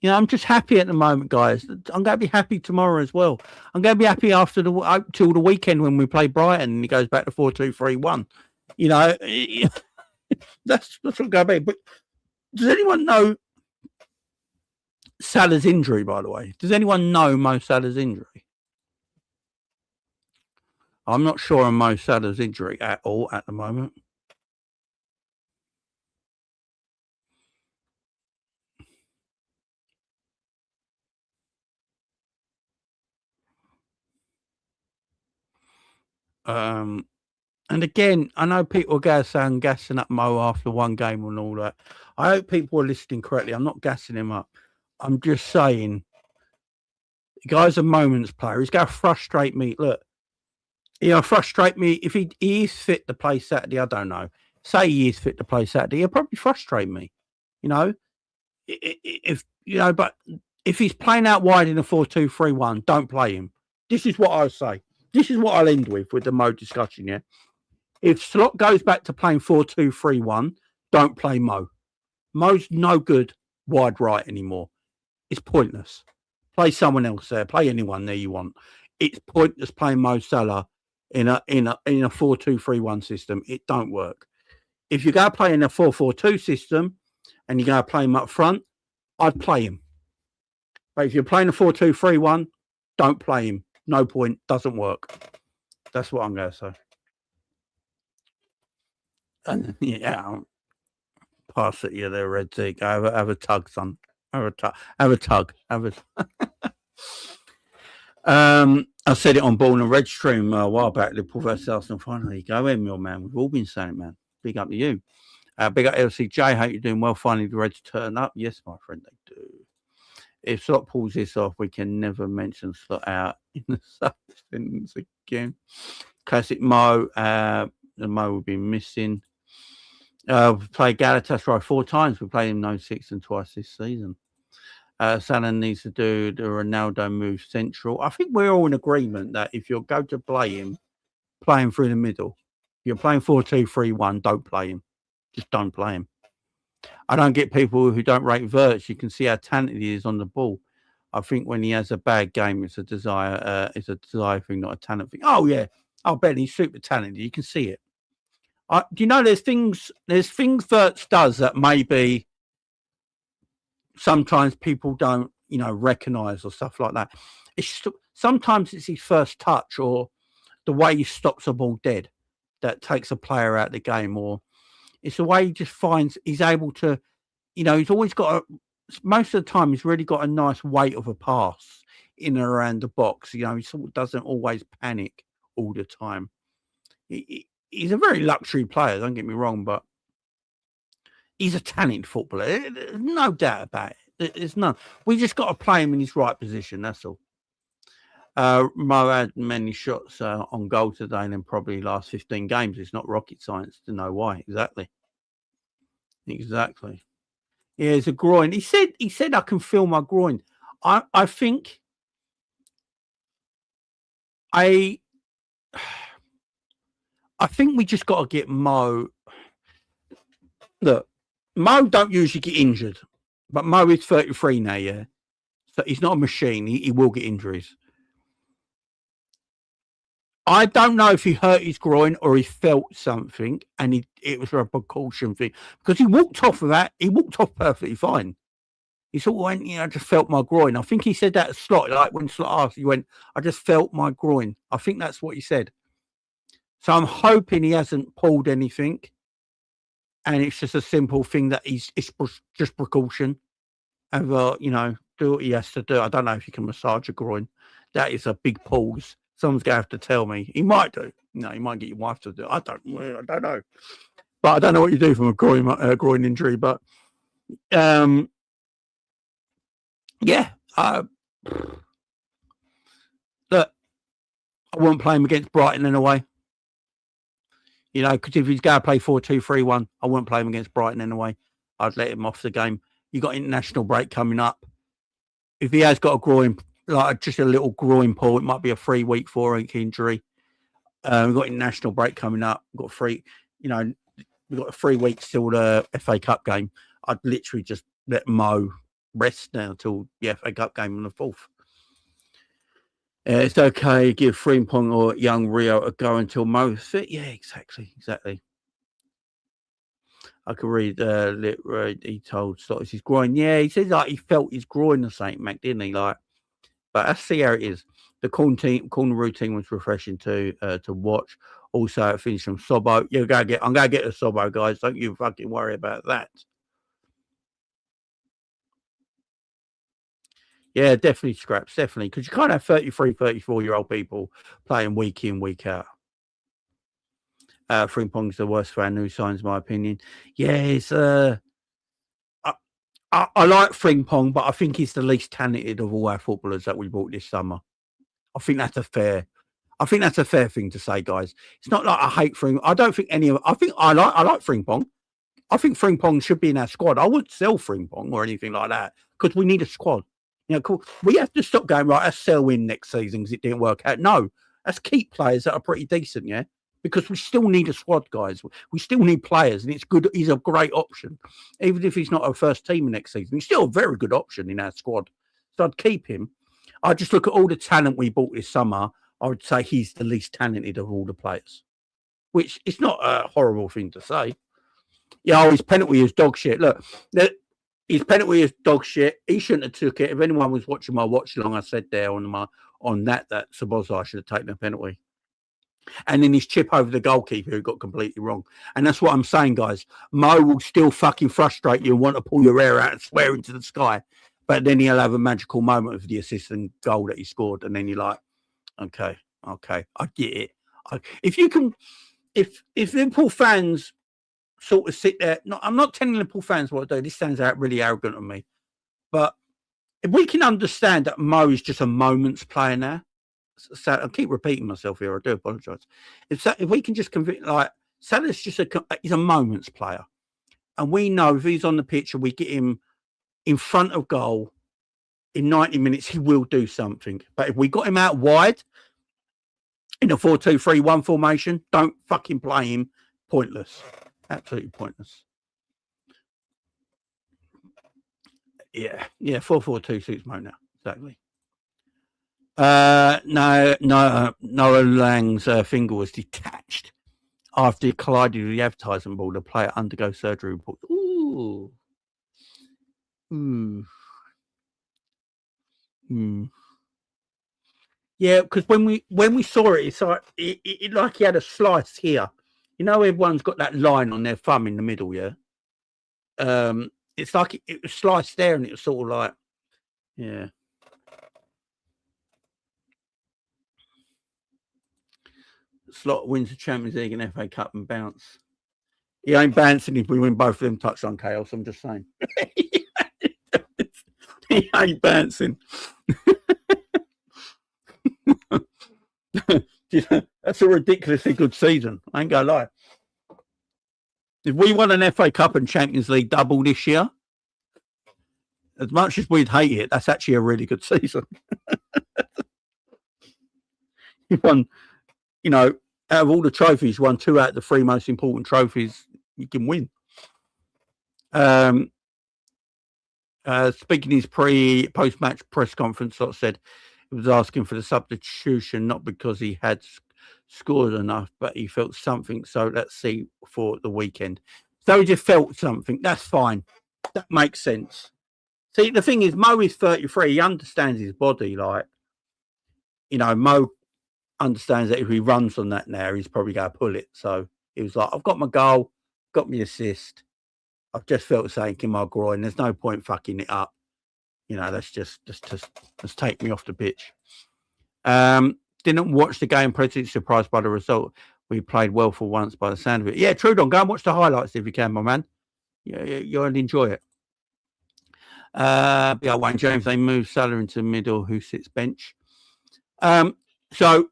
You know, I'm just happy at the moment, guys. I'm going to be happy tomorrow as well. I'm going to be happy after till the weekend when we play Brighton and he goes back to 4-2-3-1. You know, that's what I'm going to be. But does anyone know Salah's injury, by the way? Does anyone know Mo Salah's injury? I'm not sure on Mo Salah's injury at all at the moment. And again, I know people are saying gassing up Mo after one game and all that. I hope people are listening correctly. I'm not gassing him up. I'm just saying, the guy's a moments player. He's going to frustrate me. Look, he'll frustrate me if he is fit to play Saturday. I don't know. Say he is fit to play Saturday, he'll probably frustrate me. You know, if you know, but if he's playing out wide in a 4-2-3-1, don't play him. This is what I'll say. This is what I'll end with the Mo discussion. Yeah, if Slot goes back to playing 4-2-3-1, don't play Mo. Mo's no good wide right anymore. It's pointless. Play someone else there. Play anyone there you want. It's pointless playing Mo Salah in a 4-2-3-1 system. It don't work. If you go play in a 4-4-2 system and you go play him up front, I'd play him. But if you're playing a 4-2-3-1, don't play him. No point. Doesn't work. That's what I'm going to say. And yeah, pass it. Yeah, there, Red Zeke. Have a tug, son. Have a tug. I said it on Ball and Red Stream a while back. Liverpool versus Arsenal finally. Go in, your man. We've all been saying it, man. Big up to you. Big up LCJ. Hope you're doing well. Finally, the Reds turn up. Yes, my friend, they do. If Slot pulls this off, we can never mention Slot out in the sentence again. Classic Mo. The Mo will be missing. We've played Galatasaray 4 times. We played him 06 and twice this season. Salah needs to do the Ronaldo move central. I think we're all in agreement that if you're going to play him through the middle. If you're playing 4-2-3-1, don't play him. Just don't play him. I don't get people who don't rate Wirtz. You can see how talented he is on the ball. I think when he has a bad game, it's a desire thing, not a talent thing. Oh yeah, I'll bet he's super talented. You can see it. Do you know there's things Wirtz does that maybe sometimes people don't, recognise or stuff like that. It's just, sometimes it's his first touch or the way he stops a ball dead that takes a player out of the game, or it's the way he just finds he's able to, he's always got most of the time he's really got a nice weight of a pass in and around the box. He sort of doesn't always panic all the time. He's a very luxury player, don't get me wrong, but he's a talented footballer. There's no doubt about it. There's none. We just got to play him in his right position. That's all. Mo had many shots on goal today, and then probably last 15 games. It's not rocket science to know why. Exactly. Yeah, it's a groin. He said I can feel my groin. I think we just got to get Mo. Look, Mo don't usually get injured, but Mo is 33 now, yeah. So he's not a machine. He will get injuries. I don't know if he hurt his groin or he felt something, and it was a precaution thing because he walked off of that. He walked off perfectly fine. He sort of went, I just felt my groin. I think he said that to Slot, like when Slot asked, he went, I just felt my groin. I think that's what he said. So I'm hoping he hasn't pulled anything, and it's just a simple thing that it's just precaution. And do what he has to do. I don't know if he can massage a groin. That is a big pause. Someone's gonna have to tell me. He might do. He might get your wife to do. I don't know. But I don't know what you do from a groin injury. But yeah. Look, I won't play him against Brighton in a way. Because if he's going to play 4-2-3-1, I won't play him against Brighton in a way. I'd let him off the game. You got international break coming up. If he has got a groin, like just a little groin pull, it might be a 3-week, 4-week injury. We've got international break coming up. We've got we've got 3 weeks till the FA Cup game. I'd literally just let Mo rest now till the FA Cup game on the 4th. It's okay. Give Frimpong or young Rio a go until Mo's fit. Yeah, exactly. I could read he told Slot his groin. Yeah, he said like he felt his groin or something, Mac, didn't he? But let's see how it is. The corner routine was refreshing to watch. Also, it finished from Sobo. I'm gonna get a Sobo, guys. Don't you fucking worry about that. Yeah, definitely scraps, definitely. Because you can't have 33, 34-year-old people playing week in, week out. Frimpong's the worst fan who signs, my opinion. Yes, I like Frimpong, but I think he's the least talented of all our footballers that we bought this summer. I think that's a fair thing to say, guys. It's not like I hate Frimpong. I don't think any of. I think I like Frimpong. I think Frimpong should be in our squad. I wouldn't sell Frimpong or anything like that because we need a squad. Cool. We have to stop going, right, let's sell in next season because it didn't work out. No, let's keep players that are pretty decent, yeah? Because we still need a squad, guys. We still need players, and it's good. He's a great option. Even if he's not our first team next season, he's still a very good option in our squad. So I'd keep him. I just look at all the talent we bought this summer. I would say he's the least talented of all the players, which is not a horrible thing to say. Yeah, his penalty is dog shit. Look, his penalty is dog shit. He shouldn't have took it. If anyone was watching my watch along, I said there on that Sabozai should have taken a penalty. And then his chip over the goalkeeper who got completely wrong. And that's what I'm saying, guys. Mo will still fucking frustrate you and want to pull your hair out and swear into the sky. But then he'll have a magical moment with the assist and goal that he scored. And then you're like, okay, I get it. If Liverpool fans sort of sit there. I'm not telling Liverpool fans what to do. This sounds really arrogant of me. But if we can understand that Mo is just a moments player now, so I keep repeating myself here. I do apologise. If we can just convince, like, Salah's just he's a moments player. And we know if he's on the pitch and we get him in front of goal in 90 minutes, he will do something. But if we got him out wide in a 4-2-3-1 formation, don't fucking play him. Pointless. Absolutely pointless. Yeah, 4-4-2 suits Mo now. Exactly. No, Noah Lang's finger was detached after he collided with the advertising board. The player undergo surgery report. Ooh. Yeah, because when we saw it, it's like it like he had a slice here. You know, everyone's got that line on their thumb in the middle. Yeah. It's like it was sliced there, and it was sort of like, yeah. Slot wins the Champions League and FA Cup and bounce. He ain't bouncing if we win both of them touchdown chaos. I'm just saying. He ain't bouncing. That's a ridiculously good season. I ain't gonna lie. If we won an FA Cup and Champions League double this year, as much as we'd hate it, that's actually a really good season. He won, out of all the trophies, won 2 out of the 3 most important trophies you can win. Speaking his post-match press conference, Slot said he was asking for the substitution not because he had scored enough, but he felt something. So let's see for the weekend. So he just felt something. That's fine. That makes sense. See, the thing is, Mo is 33. He understands his body. Like, Mo understands that if he runs on that now, he's probably going to pull it. So he was like, I've got my goal, got my assist. I've just felt something in my groin. There's no point fucking it up. Let's just take me off the pitch. Didn't watch the game, pretty surprised by the result. We played well for once by the sound of it. Yeah, Trudon, go and watch the highlights if you can, my man. Yeah, you'll enjoy it. Wayne James, they move Salah into the middle, who sits bench. So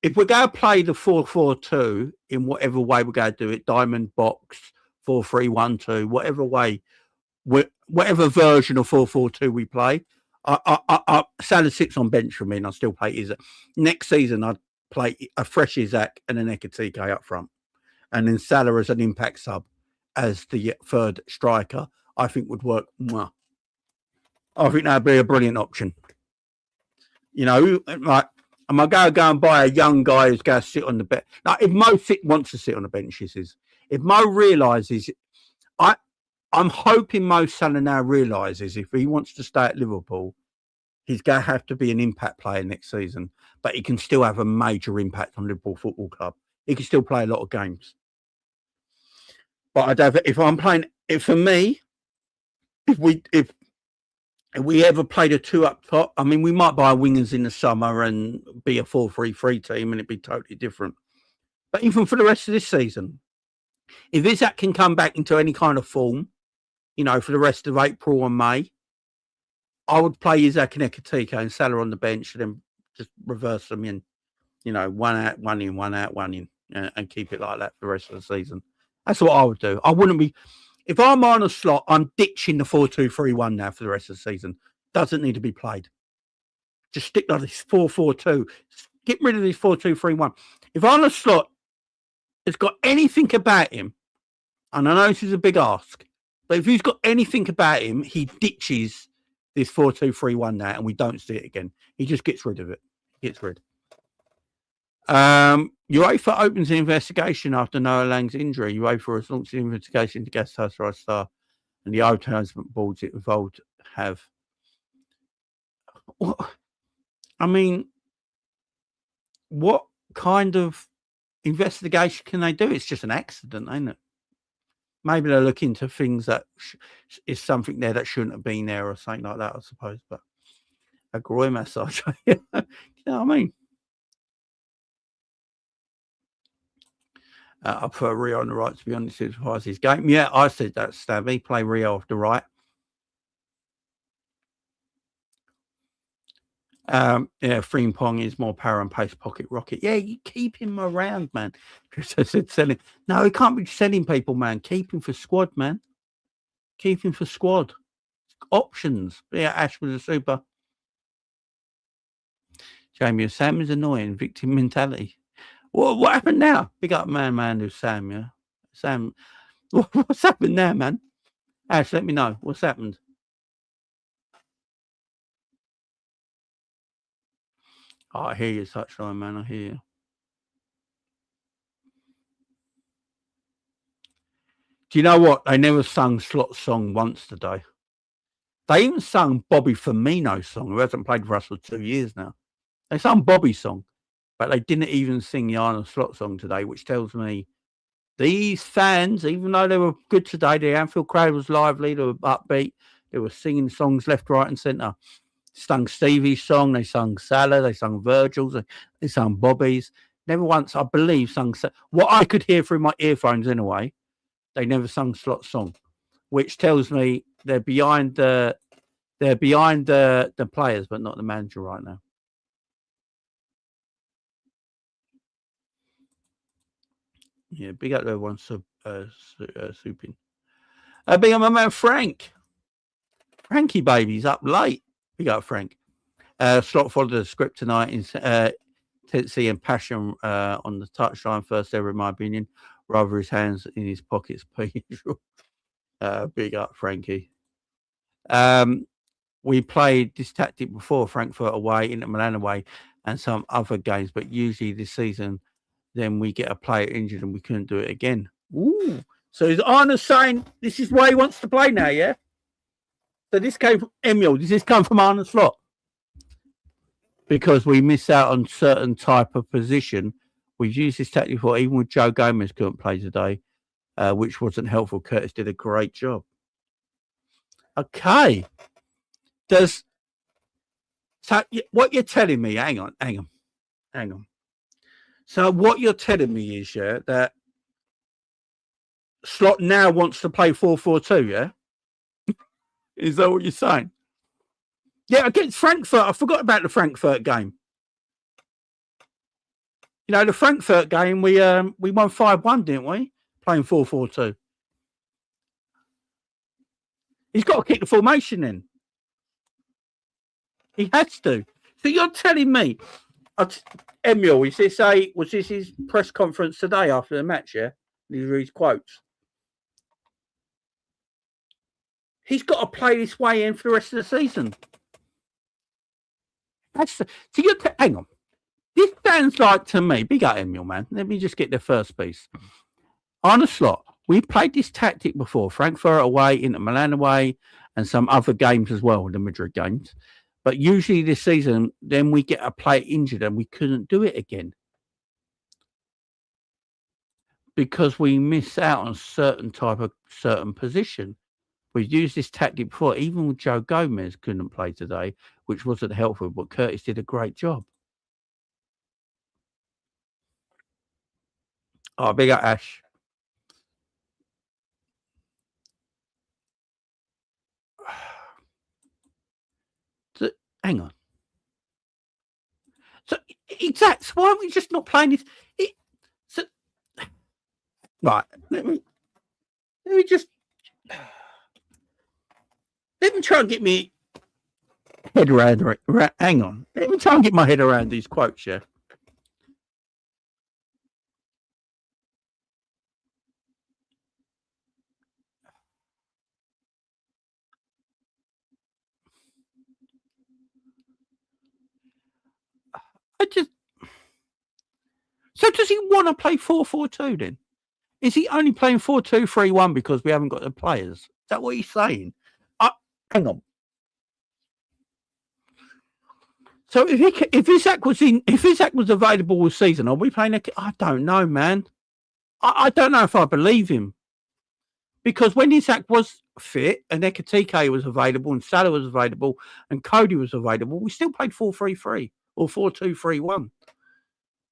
if we're going to play the 4-4-2 in whatever way we're going to do it, diamond box, 4-3-1-2, whatever way, whatever version of 4-4-2 we play, Salah sits on bench for me, and I still play Isaac. Next season, I'd play a fresh Isaac and an Ekitike up front, and then Salah as an impact sub as the third striker. I think would work. I think that'd be a brilliant option. Like, am I going to go and buy a young guy who's going to sit on the bench? Like, if Mo wants to sit on the bench, if Mo realises, I'm hoping Mo Salah now realises if he wants to stay at Liverpool, he's going to have to be an impact player next season, but he can still have a major impact on Liverpool Football Club. He can still play a lot of games. But if I'm playing, for me, if we ever played a 2 up top, I mean, we might buy wingers in the summer and be a 4-3-3 team, and it'd be totally different. But even for the rest of this season, if Isaac can come back into any kind of form, for the rest of April and May, I would play Isaac and Ekitike and Salah on the bench, and then just reverse them in, one out, one in, one out, one in, and keep it like that for the rest of the season. That's what I would do. I wouldn't be. If I'm on a slot, I'm ditching the 4-2-3-1 now for the rest of the season. Doesn't need to be played. Just stick like this 4-4-2. Get rid of this 4-2-3-1. If I'm on a slot, it's got anything about him, and I know this is a big ask, but if he's got anything about him, he ditches this 4-2-3-1 now, and we don't see it again. He just gets rid of it. UEFA opens an investigation after Noah Lang's injury. UEFA has launched an investigation to Galatasaray star, and the advertisement boards it involved have. I mean, what kind of investigation can they do? It's just an accident, ain't it? Maybe they'll look into things that is something there that shouldn't have been there or something like that, I suppose. But a groin massage, you know what I mean? I put Rio on the right, to be honest, as far as his game. Yeah, I said that, Stabby. Play Rio off the right. Freeing Pong is more power and pace pocket rocket. Yeah, you keep him around, man. I said selling. No, he can't be selling people, man. Keep him for squad, man. Keep him for squad. Options. Yeah, Ash was a super. Jamie, Sam is annoying. Victim mentality. What happened now? Big up man who's Sam, yeah? Sam, what's happened now, man? Ash, let me know. What's happened? Oh, I hear you, Touchline, man. I hear you. Do you know what? They never sung Slot's song once today. They even sung Bobby Firmino's song, who hasn't played for us for 2 years now. They sung Bobby's song, but they didn't even sing the Arnold Slot song today, which tells me these fans, even though they were good today, the Anfield crowd was lively, they were upbeat, they were singing songs left, right, and centre. Sung Stevie's song, they sung Salah, they sung Virgil's, they sung Bobby's. Never once, I believe, sung what I could hear through my earphones anyway. They never sung Slot's song, which tells me they're behind the players, but not the manager right now. Yeah, big up to everyone souping. Big up my man Frank. Frankie baby's up late. Big up Frank. Slot followed the script tonight in intensity and passion on the touchline, first ever in my opinion. Rather his hands in his pockets per usual. Big up Frankie. We played this tactic before, Frankfurt away, Inter Milan away, and some other games, but usually this season, then we get a player injured and we couldn't do it again. Ooh. So is Arne saying this is why he wants to play now, yeah? So this came from Emil. Does this come from Arne Slot? Because we miss out on certain type of position. We've used this tactic before, even with Joe Gomez couldn't play today, which wasn't helpful. Curtis did a great job. Okay. So what you're telling me, hang on. So what you're telling me is, yeah, that Slot now wants to play 4-4-2, yeah? Is that what you're saying? Yeah, against Frankfurt, I forgot about the Frankfurt game. You know, the Frankfurt game, we won 5-1, didn't we? Playing 4-4-2. He's got to kick the formation in. He has to. So you're telling me, Emil, was this his press conference today after the match, yeah? These are his quotes. He's got to play this way in for the rest of the season. Hang on. This sounds like to me, big up Emil, man. Let me just get the first piece. Arne Slot, we played this tactic before. Frankfurt away, Inter Milan away, and some other games as well, the Madrid games. But usually this season, then we get a player injured and we couldn't do it again. Because we miss out on certain position. We've used this tactic before. Even with Joe Gomez couldn't play today, which wasn't helpful, but Curtis did a great job. Oh, big up Ash. So, hang on. So, exactly. Why aren't we just not playing this? Right. Let me try and get me head around. Hang on. Let me try and get my head around these quotes, yeah. So does he want to play 4-4-2 then? Is he only playing 4-2-3-1 because we haven't got the players? Is that what he's saying? Hang on. So if Isaac was available all season, are we playing? I don't know, man. I don't know if I believe him, because when Isaac was fit and Ekitike was available and Salah was available and Cody was available, we still played 4-3-3 or 4-2-3-1.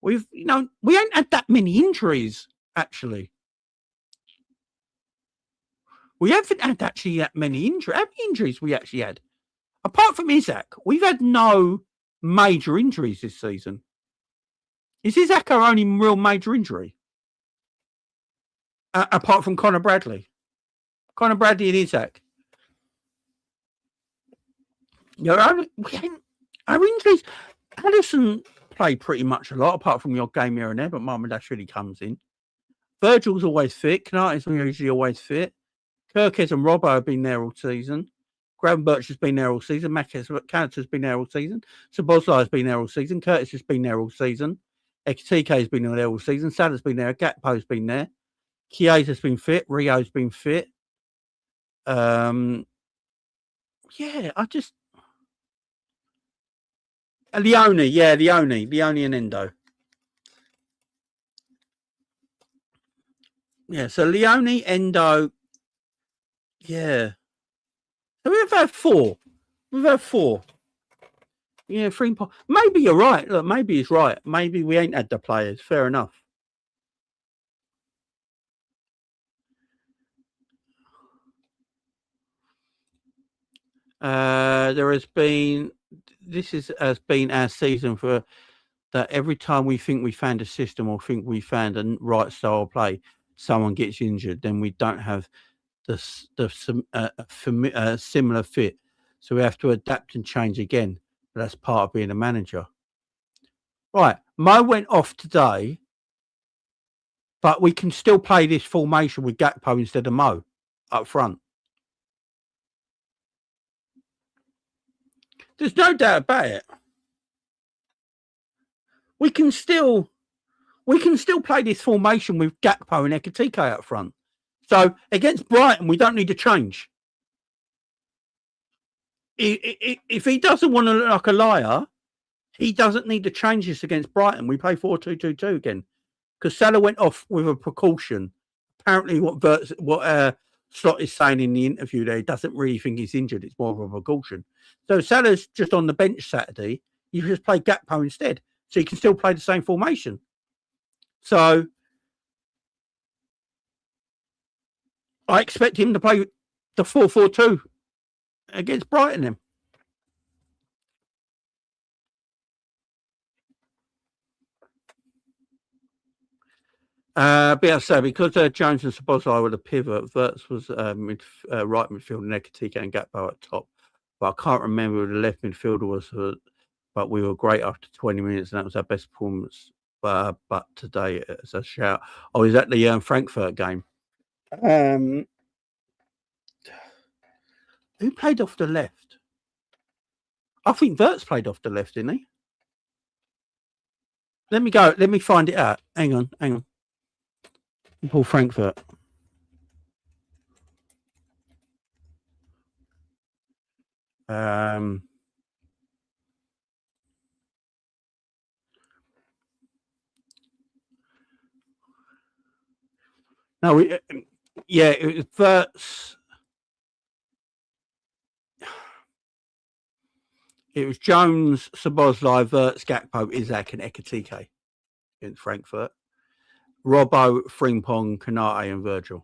We ain't had that many injuries actually. We haven't had actually that many injuries. How many injuries we actually had? Apart from Isaac, we've had no major injuries this season. Is Isaac our only real major injury? Apart from Conor Bradley. Conor Bradley and Isaac. Our injuries, Allison played pretty much a lot, apart from your game here and there, but Marmadash comes in. Virgil's always fit. Knate's usually always fit. Kirkes and Robbo have been there all season. Gravenberch has been there all season. Cantor has been there all season. Szoboszlai has been there all season. Curtis has been there all season. Ekitike has been there all season. Salah's been there. Gakpo's been there. Chiesa's been fit. Rio's been fit. Yeah, I just Leone and Endo. Yeah, so Leone, Endo. Yeah. So we've had four. Yeah, 3 points. Maybe you're right. Look, maybe he's right. Maybe we ain't had the players. Fair enough. There has been. Has been our season for that. Every time we think we found a system or think we found a right style of play, someone gets injured. Then we don't have similar fit. So we have to adapt and change again. That's part of being a manager. Right. Mo went off today, but we can still play this formation with Gakpo instead of Mo up front. There's no doubt about it. We can still play this formation with Gakpo and Ekitike up front. So against Brighton, we don't need to change. If he doesn't want to look like a liar, he doesn't need to change this against Brighton. We play 4-2-2-2 again because Salah went off with a precaution. Apparently, what Slot is saying in the interview there, he doesn't really think he's injured. It's more of a precaution. So Salah's just on the bench Saturday. You just play Gakpo instead, so you can still play the same formation. So I expect him to play the 4-4-2 against Brighton then. Because Jones and Szoboszlai were the pivot, Wirtz was right midfield and Ekitike and Gakpo at top. But I can't remember who the left midfielder was, but we were great after 20 minutes and that was our best performance. But today, as a shout, I was at the Frankfurt game. Who played off the left? I think Wirtz played off the left, didn't he? Let me find it out. Hang on. Paul Frankfurt. No, it was Wirtz. It was Jones, Szoboszlai, Wirtz, Gakpo, Isak, and Ekitike against Frankfurt. Robbo, Frimpong, Kanate, and Virgil.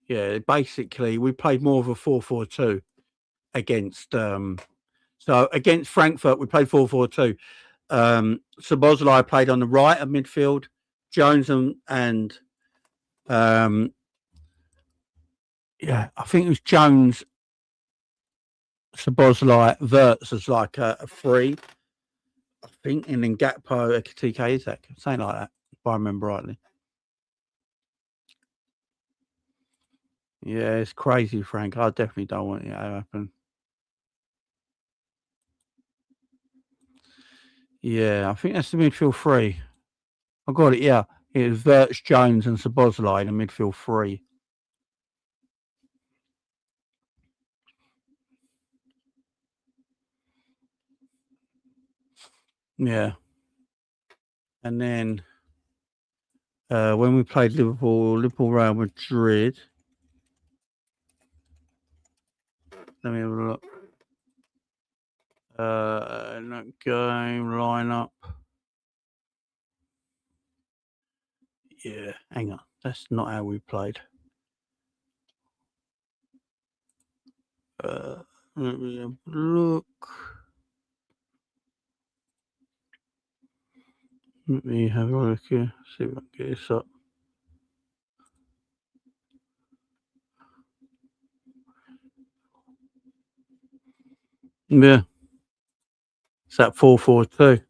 Yeah, basically, we played more of a 4-4-2 against. So against Frankfurt, we played 4-4-2. Szoboszlai played on the right of midfield. Jones and I think it was Jones, Szoboszlai, Wirtz as like a free, I think, and then Gakpo, Ekitike, Isak, something like that, if I remember rightly. Yeah, it's crazy, Frank. I definitely don't want it to happen. Yeah, I think that's the midfield three. I got it, yeah. It was Wirtz, Jones, and Szoboszlai in the midfield three. Yeah. And then when we played Liverpool, Real Madrid. Let me have a look. That game lineup. Yeah, hang on. That's not how we played. Let me have a look. Let me have a look here. See if I can get this up. Yeah. It's that 4-4-2.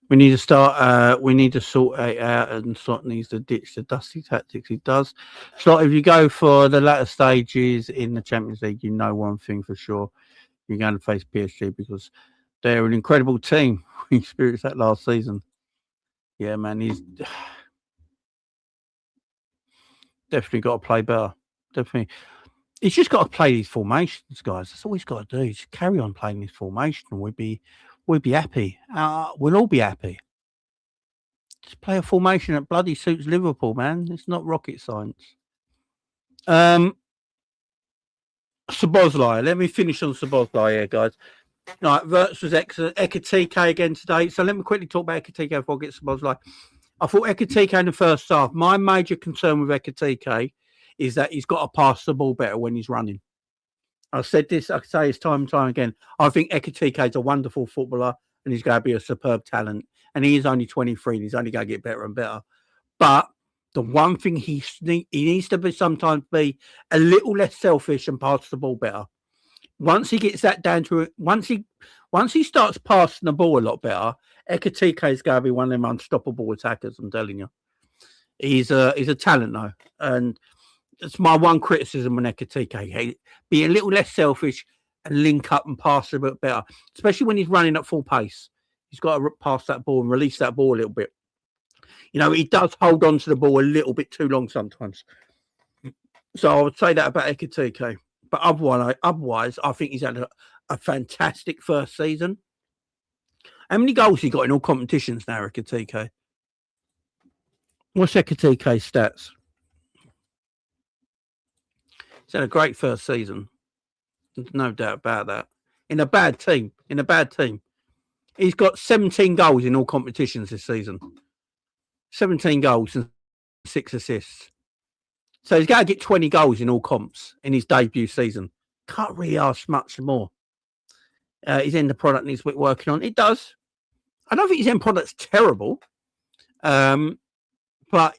We need to start. We need to sort it out, and Slot needs to ditch the dusty tactics he does. Slot, if you go for the latter stages in the Champions League, you know one thing for sure: you're going to face PSG because they're an incredible team. We experienced that last season. Yeah, man, he's definitely got to play better. Definitely, he's just got to play these formations, guys. That's all he's got to do. Just carry on playing this formation, and we'd be happy. We'll all be happy. Just play a formation that bloody suits Liverpool, man. It's not rocket science. Szoboszlai. Let me finish on Szoboszlai here, guys. Right, Wirtz was excellent. Ekitike again today. So let me quickly talk about Ekitike before I get Szoboszlai. I thought Ekitike in the first half. My major concern with Ekitike is that he's got to pass the ball better when he's running. I've said this, I say it's time and time again. I think Ekitike is a wonderful footballer and he's going to be a superb talent. And he is only 23 and he's only going to get better and better. But the one thing he needs to be sometimes be a little less selfish and pass the ball better. Once he gets that down to it, once he starts passing the ball a lot better, Ekitike is going to be one of them unstoppable attackers, I'm telling you. He's a talent though. And it's my one criticism on Ekitike. Be a little less selfish and link up and pass a bit better, especially when he's running at full pace. He's got to pass that ball and release that ball a little bit. You know, he does hold on to the ball a little bit too long sometimes. So I would say that about Ekitike. But otherwise, I think he's had a fantastic first season. How many goals he got in all competitions now, Ekitike? What's Ekitike's stats? He's had a great first season. There's no doubt about that. In a bad team. He's got 17 goals in all competitions this season. 17 goals and 6 assists. So he's got to get 20 goals in all comps in his debut season. Can't really ask much more. His end product needs working on. It does. I don't think his end product's terrible. But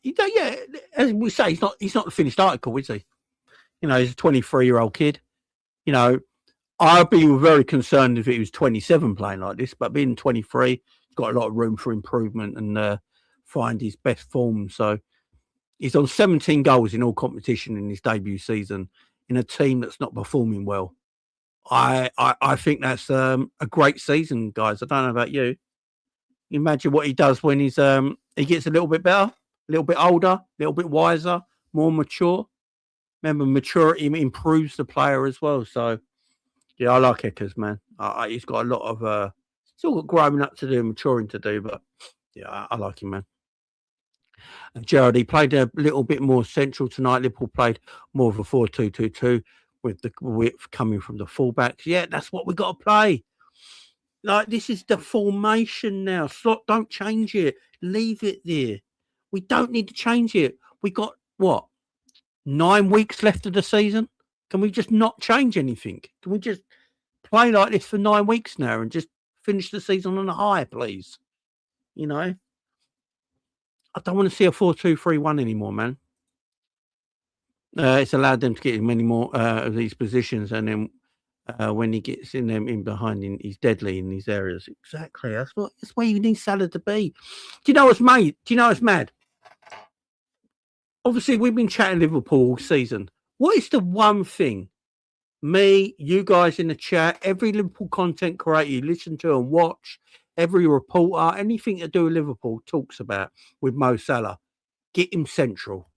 yeah, as we say, he's not the finished article, is he? You know, he's a 23-year-old kid. You know, I'd be very concerned if he was 27 playing like this, but being 23, he's got a lot of room for improvement and find his best form. So he's on 17 goals in all competition in his debut season in a team that's not performing well. I think that's a great season, guys. I don't know about you. Imagine what he does when he gets a little bit better, a little bit older, a little bit wiser, more mature. Remember, maturity improves the player as well. So, yeah, I like Ekers, man. He's got a lot of still got growing up to do, maturing to do, but yeah, I like him, man. And Gerrard, he played a little bit more central tonight. Liverpool played more of a 4-2-2-2 with the width coming from the fullbacks. Yeah, that's what we got to play. Like, this is the formation now. Slot, don't change it. Leave it there. We don't need to change it. We got, 9 weeks left of the season? Can we just not change anything? Can we just play like this for 9 weeks now and just finish the season on a high, please? You know? I don't want to see a 4-2-3-1 anymore, man. It's allowed them to get as many more of these positions, and then when he gets in them in behind, he's deadly in these areas. Exactly. That's where you need Salah to be. Do you know what's mad? Obviously, we've been chatting Liverpool all season. What is the one thing me, you guys in the chat, every Liverpool content creator you listen to and watch, every reporter, anything to do with Liverpool talks about with Mo Salah? Get him central.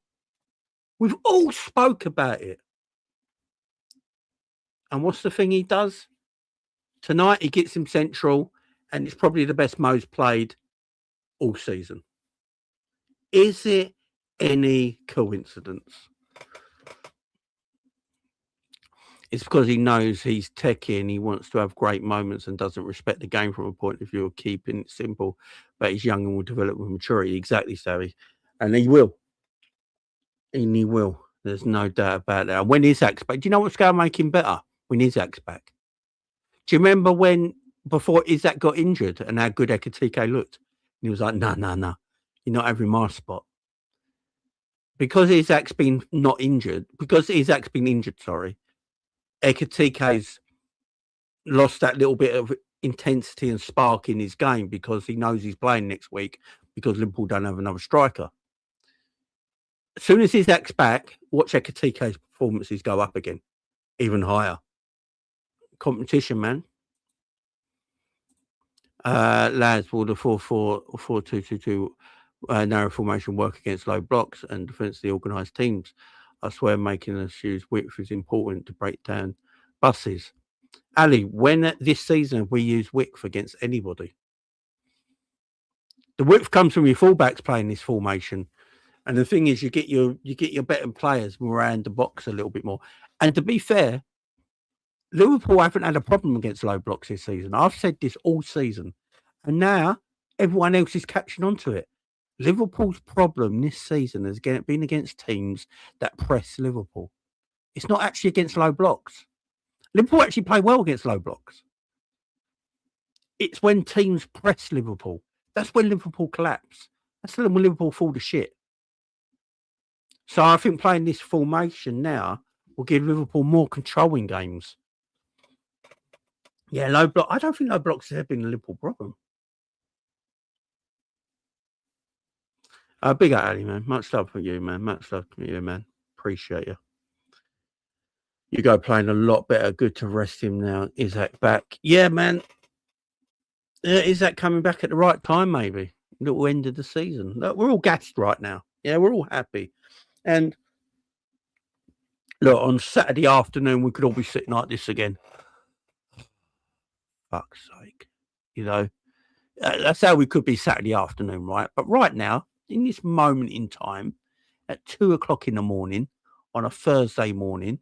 We've all spoke about it. And what's the thing he does? Tonight, he gets him central, and it's probably the best Mo's played all season. Is it any coincidence? It's because he knows he's techie and he wants to have great moments and doesn't respect the game from a point of view of keeping it simple, but he's young and will develop with maturity. Exactly, Savvy. And he will. And he will. There's no doubt about that. When Isaac's back, do you know what's going to make him better? When Isaac's back. Do you remember before Isaac got injured and how good Ekitike looked? And he was like, no. You're not having my spot. Because Isaac's been injured, Ekitike's lost that little bit of intensity and spark in his game because he knows he's playing next week because Liverpool don't have another striker. As soon as his act's back, watch Ekitike's performances go up again, even higher. Competition, man. Lads, will the 4-4 or 4-2-2-2 narrow formation work against low blocks and defensively organised teams? I swear making us use width is important to break down buses. Ali, when this season have we used width against anybody? The width comes from your fullbacks playing this formation. And the thing is, you get your better players around the box a little bit more. And to be fair, Liverpool haven't had a problem against low blocks this season. I've said this all season. And now everyone else is catching on to it. Liverpool's problem this season has been against teams that press Liverpool. It's not actually against low blocks. Liverpool actually play well against low blocks. It's when teams press Liverpool. That's when Liverpool collapse. That's when Liverpool fall to shit. So I think playing this formation now will give Liverpool more control in games. Yeah, low block. I don't think low blocks have been a Liverpool problem. Big up, Ali, man. Much love for you, man. Much love to you, man. Appreciate you. You go playing a lot better. Good to rest him now. Isaac back. Yeah, man. Isaac coming back at the right time, maybe. Little end of the season. Look, we're all gassed right now. Yeah, we're all happy. And look, on Saturday afternoon, we could all be sitting like this again. Fuck's sake. You know, that's how we could be Saturday afternoon, right? But right now, in this moment in time, at 2:00 in the morning, on a Thursday morning,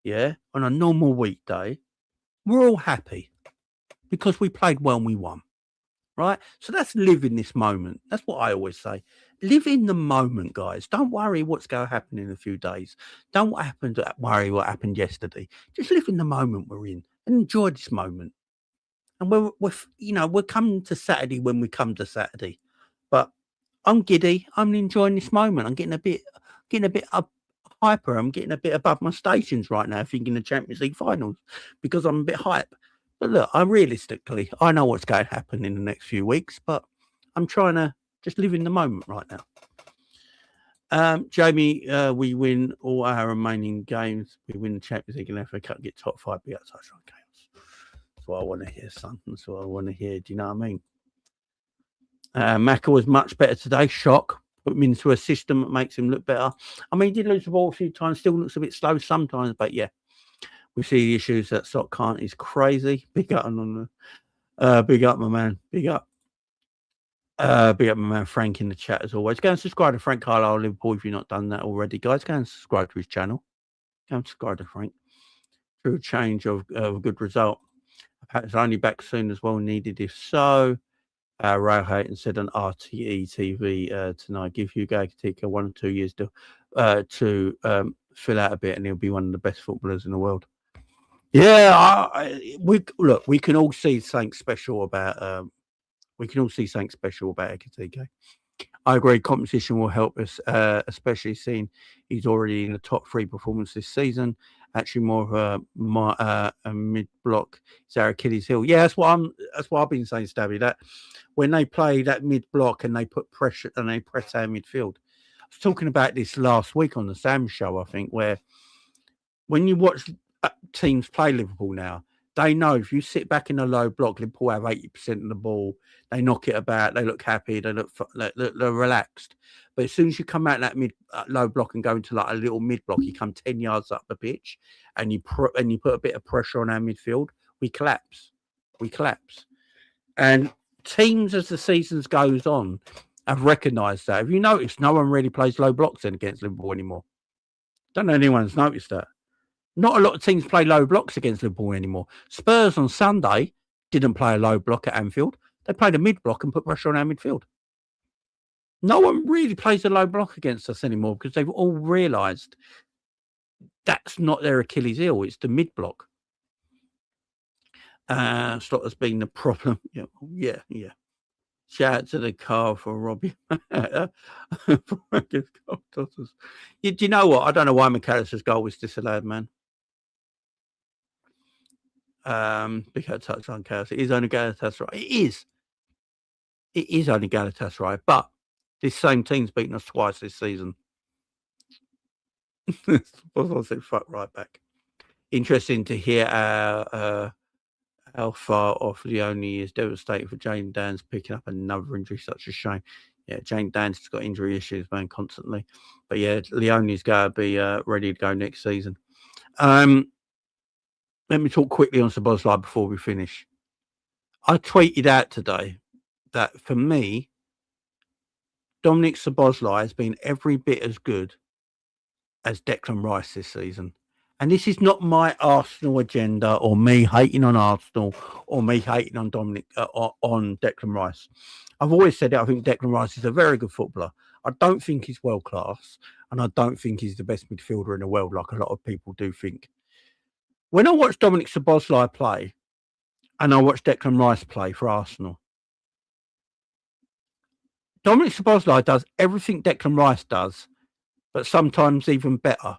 yeah, on a normal weekday, we're all happy because we played well and we won, right? So that's live in this moment. That's what I always say. Live in the moment, guys. Don't worry what's going to happen in a few days. Don't worry what happened yesterday. Just live in the moment we're in and enjoy this moment. And we're coming to Saturday when we come to Saturday. But I'm giddy. I'm enjoying this moment. I'm getting a bit up hyper. I'm getting a bit above my stations right now, thinking the Champions League finals because I'm a bit hype. But look, I know what's going to happen in the next few weeks, but I'm trying to just live in the moment right now. Jamie, we win all our remaining games. We win the Champions League and FA Cup, get top 5, be outside chaos. That's what I want to hear, son. That's what I want to hear. Do you know what I mean? Maka was much better today. Shock. Put him into a system that makes him look better. I mean, he did lose the ball a few times. Still looks a bit slow sometimes, but yeah. We see the issues that Sock can't. Is crazy. Big up on the big up, my man. Big up. Big up my man Frank in the chat as always. Go and subscribe to Frank Carlisle Liverpool if you've not done that already, guys. Go and subscribe to his channel. Go and subscribe to Frank. True change of a good result. It's only back soon as well. Needed if so. Rail Hayton said on RTE TV tonight, give Hugo Ekitike 1 or 2 years to fill out a bit, and he'll be one of the best footballers in the world. Yeah, we can all see something special about Ekitike. I agree. Competition will help us, especially seeing he's already in the top 3 performance this season. Actually, more of a mid block is our Achilles heel. Yeah, that's what I've been saying, Stabby. That when they play that mid block and they put pressure and they press our midfield. I was talking about this last week on the Sam show, I think, where when you watch teams play Liverpool now, they know if you sit back in a low block, Liverpool have 80% of the ball. They knock it about. They look happy. They're relaxed. But as soon as you come out that low block and go into like a little mid block, you come 10 yards up the pitch, and you put a bit of pressure on our midfield. We collapse. And teams, as the seasons goes on, have recognised that. Have you noticed no one really plays low blocks then against Liverpool anymore? Don't know anyone's noticed that. Not a lot of teams play low blocks against Liverpool anymore. Spurs on Sunday didn't play a low block at Anfield. They played a mid block and put pressure on our midfield. No one really plays a low block against us anymore because they've all realised that's not their Achilles heel. It's the mid block. Slotter's been the problem. Yeah. Shout out to the car for Robbie. Do you know what? I don't know why McAllister's goal was disallowed, man. Big out touch on chaos. It is only Galatasaray. It is only Galatasaray, but this same team's beaten us twice this season. I said fuck right back. Interesting to hear how far off Leone is. Devastating for Jane Dan's picking up another injury. Such a shame. Yeah, Jane Dan's got injury issues, man, constantly. But yeah, Leone's going to be ready to go next season. Let me talk quickly on Szoboszlai before we finish. I tweeted out today that for me, Dominic Szoboszlai has been every bit as good as Declan Rice this season. And this is not my Arsenal agenda or me hating on Arsenal or me hating on on Declan Rice. I've always said it. I think Declan Rice is a very good footballer. I don't think he's world class, and I don't think he's the best midfielder in the world, like a lot of people do think. When I watch Dominic Szoboszlai play, and I watch Declan Rice play for Arsenal, Dominic Szoboszlai does everything Declan Rice does, but sometimes even better.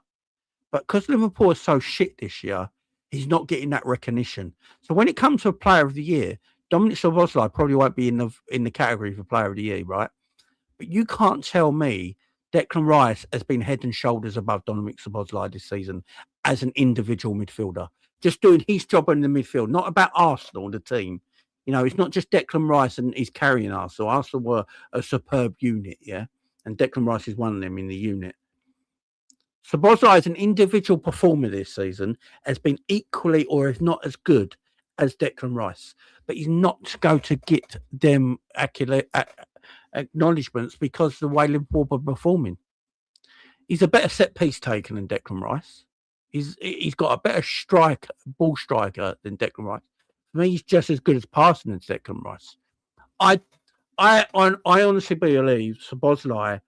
But because Liverpool is so shit this year, he's not getting that recognition. So when it comes to a Player of the Year, Dominic Szoboszlai probably won't be in the category for Player of the Year, right? But you can't tell me Declan Rice has been head and shoulders above Dominic Szoboszlai this season as an individual midfielder, just doing his job in the midfield, not about Arsenal, the team. You know, it's not just Declan Rice and he's carrying Arsenal. Arsenal were a superb unit, yeah? And Declan Rice is one of them in the unit. Szoboszlai as an individual performer this season has been equally or if not as good as Declan Rice. But he's not going to get them acknowledgements because of the way Liverpool are performing. He's a better set-piece taker than Declan Rice. He's got a better ball striker than Declan Rice. For me, he's just as good as passing as Declan Rice. I honestly believe Szoboszlai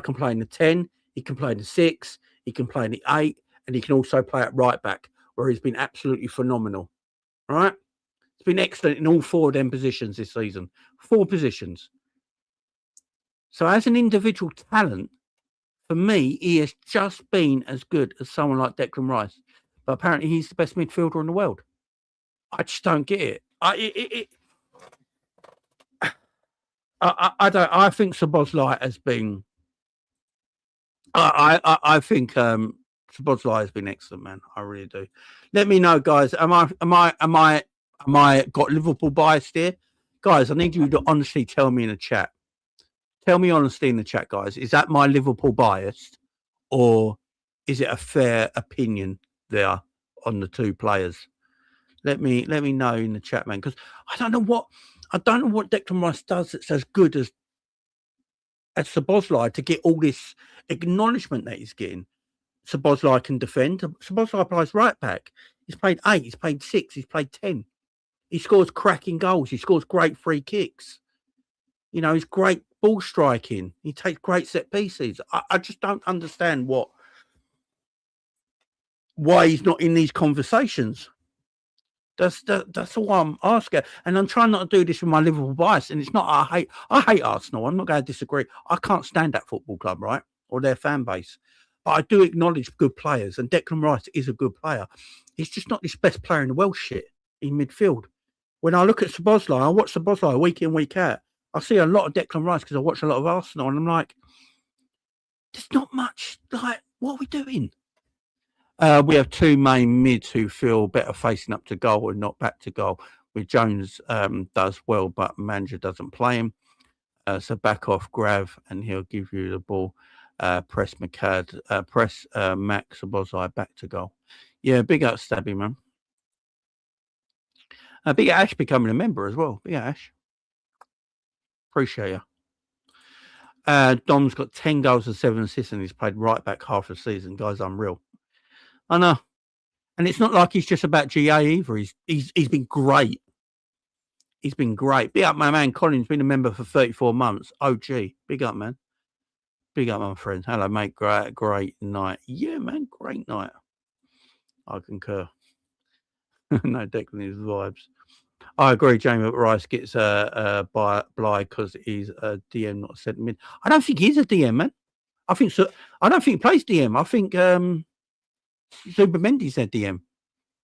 can play in the 10, he can play in the 6, he can play in the 8, and he can also play at right back, where he's been absolutely phenomenal. All right? He's been excellent in all 4 of them positions this season. 4 positions. So as an individual talent, for me, he has just been as good as someone like Declan Rice. But apparently he's the best midfielder in the world. I just don't get it. I think Szoboszlai has been... I think Szoboszlai has been excellent, man. I really do. Let me know, guys. Am I got Liverpool biased here? Guys, I need you to honestly tell me in the chat. Tell me honestly in the chat, guys. Is that my Liverpool biased, or is it a fair opinion there on the 2 players? Let me know in the chat, man, because I don't know what Declan Rice does that's as good as Szoboszlai to get all this acknowledgement that he's getting. Szoboszlai can defend. Szoboszlai plays right back. He's played 8, he's played 6, he's played 10. He scores cracking goals. He scores great free kicks. You know, he's great ball striking. He takes great set pieces. I just don't understand why he's not in these conversations. That's all I'm asking. And I'm trying not to do this with my Liverpool bias. And it's not, I hate Arsenal. I'm not going to disagree. I can't stand that football club, right? Or their fan base. But I do acknowledge good players. And Declan Rice is a good player. He's just not this best player in the world shit in midfield. When I look at Szoboszlai, I watch Szoboszlai week in, week out. I see a lot of Declan Rice because I watch a lot of Arsenal. And I'm like, there's not much. Like, what are we doing? We have 2 main mids who feel better facing up to goal and not back to goal. With Jones does well, but manager doesn't play him. So back off Grav, and he'll give you the ball. Press Max Szoboszlai back to goal. Yeah, big up Stabby, man. Big Ash becoming a member as well. Big Ash. Appreciate you. Dom's got 10 goals and 7 assists, and he's played right back half the season. Guy's unreal. I know. And it's not like he's just about GA either. He's been great. He's been great. Big up my man Colin's been a member for 34 months. OG. Big up, man. Big up, my friend. Hello, mate. Great night. Yeah, man. Great night. I concur. No, Declan is vibes. I agree, Jamie Rice gets by because he's a DM, not a centre mid. I don't think he's a DM, man. I don't think he plays DM. I think Super Mendy's their DM.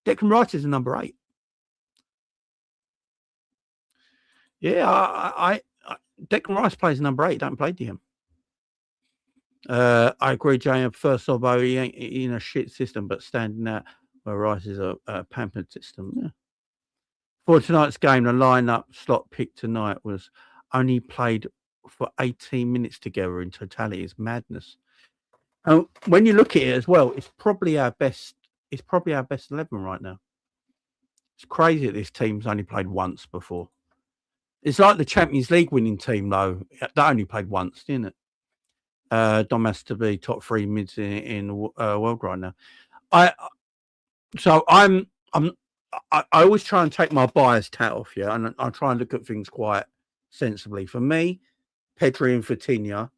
Declan Rice is a number 8. Yeah, I Declan Rice plays number 8. Don't play DM. I agree, Jay. First of all, he ain't in a shit system, but standing out where Rice is a pampered system. Yeah. For tonight's game, the lineup slot picked tonight was only played for 18 minutes together in totality. It's madness. And when you look at it as well, it's probably our best. It's probably our best 11 right now. It's crazy that this team's only played once before. It's like the Champions League winning team, though. They only played once, didn't it? Dom has to be top 3 mids in the world right now. I always try and take my biased hat off, yeah, and I try and look at things quite sensibly. For me, Pedri and Vitinha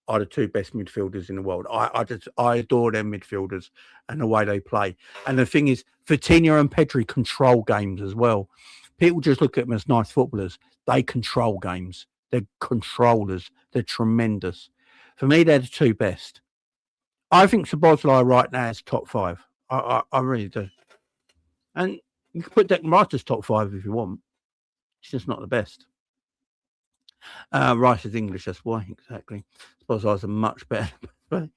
are the 2 best midfielders in the world. I adore them midfielders and the way they play. And the thing is, Vitinha and Pedri control games as well. People just look at them as nice footballers. They control games. They're controllers. They're tremendous. For me, they're the 2 best. I think Szoboszlai right now is top 5. I really do. And you can put Declan Rice as top 5 if you want. It's just not the best. Rice is English, that's why, exactly. Szoboszlai's a much better. I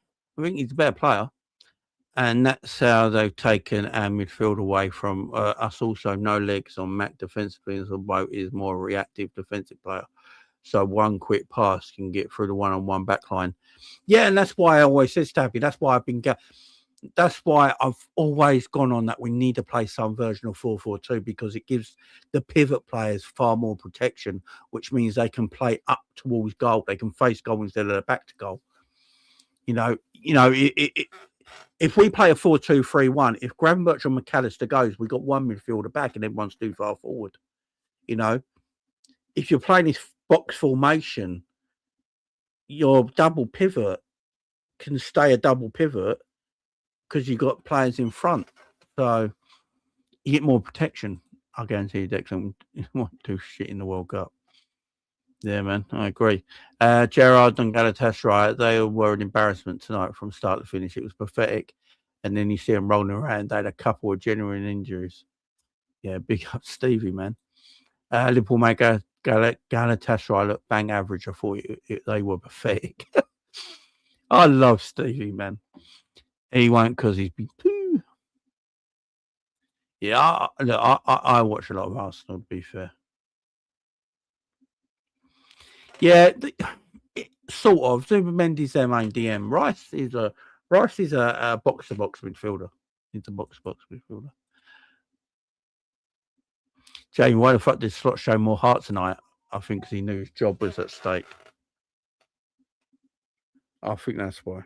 think he's a better player. And that's how they've taken our midfield away from us also. No legs on Mac defensively, and Szoboszlai is more a reactive defensive player. So one quick pass can get through the one-on-one backline. Yeah, and that's why I always said, Stabby, that's why I've always gone on that we need to play some version of 4-4-2 because it gives the pivot players far more protection, which means they can play up towards goal. They can face goal instead of the back to goal. If we play a 4-2-3-1, if Gravenberch and McAllister goes, we've got one midfielder back and everyone's too far forward. If you're playing this box formation, your double pivot can stay a double pivot because you've got players in front. So you get more protection. I guarantee you Declan won't do shit in the World Cup. Yeah, man, I agree. Gerrard and Galatasaray, they were an embarrassment tonight from start to finish. It was pathetic. And then you see them rolling around. They had a couple of genuine injuries. Yeah, big up Stevie, man. Liverpool made Galatasaray look bang average. I thought they were pathetic. I love Stevie, man. He won't because he's been too. Yeah, I watch a lot of Arsenal, to be fair. Yeah, sort of. Zubimendi's their main DM. Rice is a box-to-box midfielder. He's a box-to-box midfielder. Jamie, why the fuck did Slot show more heart tonight? I think because he knew his job was at stake. I think that's why.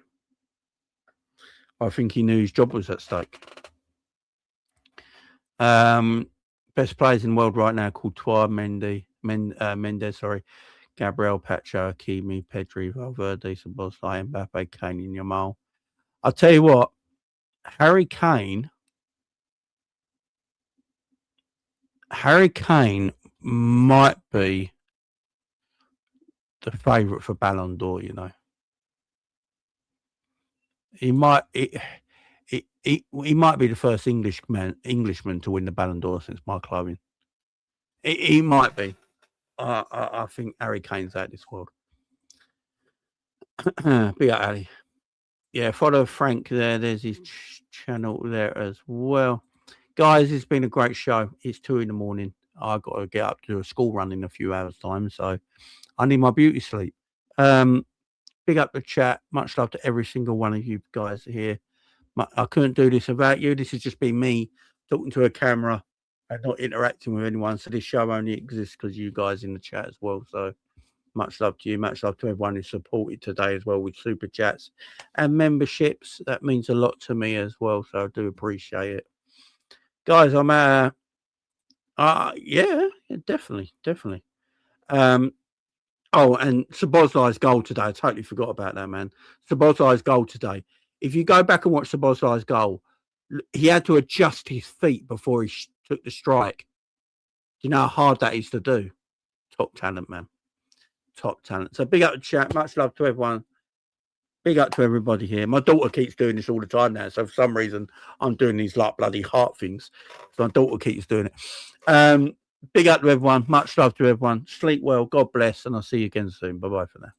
I think he knew his job was at stake. Best players in the world right now: Courtois, Mendes, sorry, Gabriel, Pacho, Hakimi, Pedri, Valverde, Szoboszlai, Mbappe, Kane, and Yamal. I'll tell you what, Harry Kane might be the favourite for Ballon d'Or, He might he might be the first Englishman to win the Ballon d'Or since Michael Owen. He might be. I think Harry Kane's out this world. Big up, Ali. Yeah, follow Frank there. There's his channel there as well. Guys, it's been a great show. It's 2 a.m. I've got to get up to do a school run in a few hours' time, so I need my beauty sleep. Big up the chat. Much love to every single one of you guys here. I couldn't do this without you. This has just been me talking to a camera and not interacting with anyone. So this show only exists because you guys in the chat as well. So much love to you. Much love to everyone who supported today as well with super chats and memberships. That means a lot to me as well. So I do appreciate it. Guys, I'm yeah, definitely. Oh, and Szoboszlai's goal today. I totally forgot about that, man. Szoboszlai's goal today. If you go back and watch Szoboszlai's goal, he had to adjust his feet before he took the strike. Do you know how hard that is to do? Top talent, man. Top talent. So big up the chat. Much love to everyone. Big up to everybody here. My daughter keeps doing this all the time now. So for some reason, I'm doing these like bloody heart things. So my daughter keeps doing it. Big up to everyone. Much love to everyone. Sleep well. God bless. And I'll see you again soon. Bye-bye for now.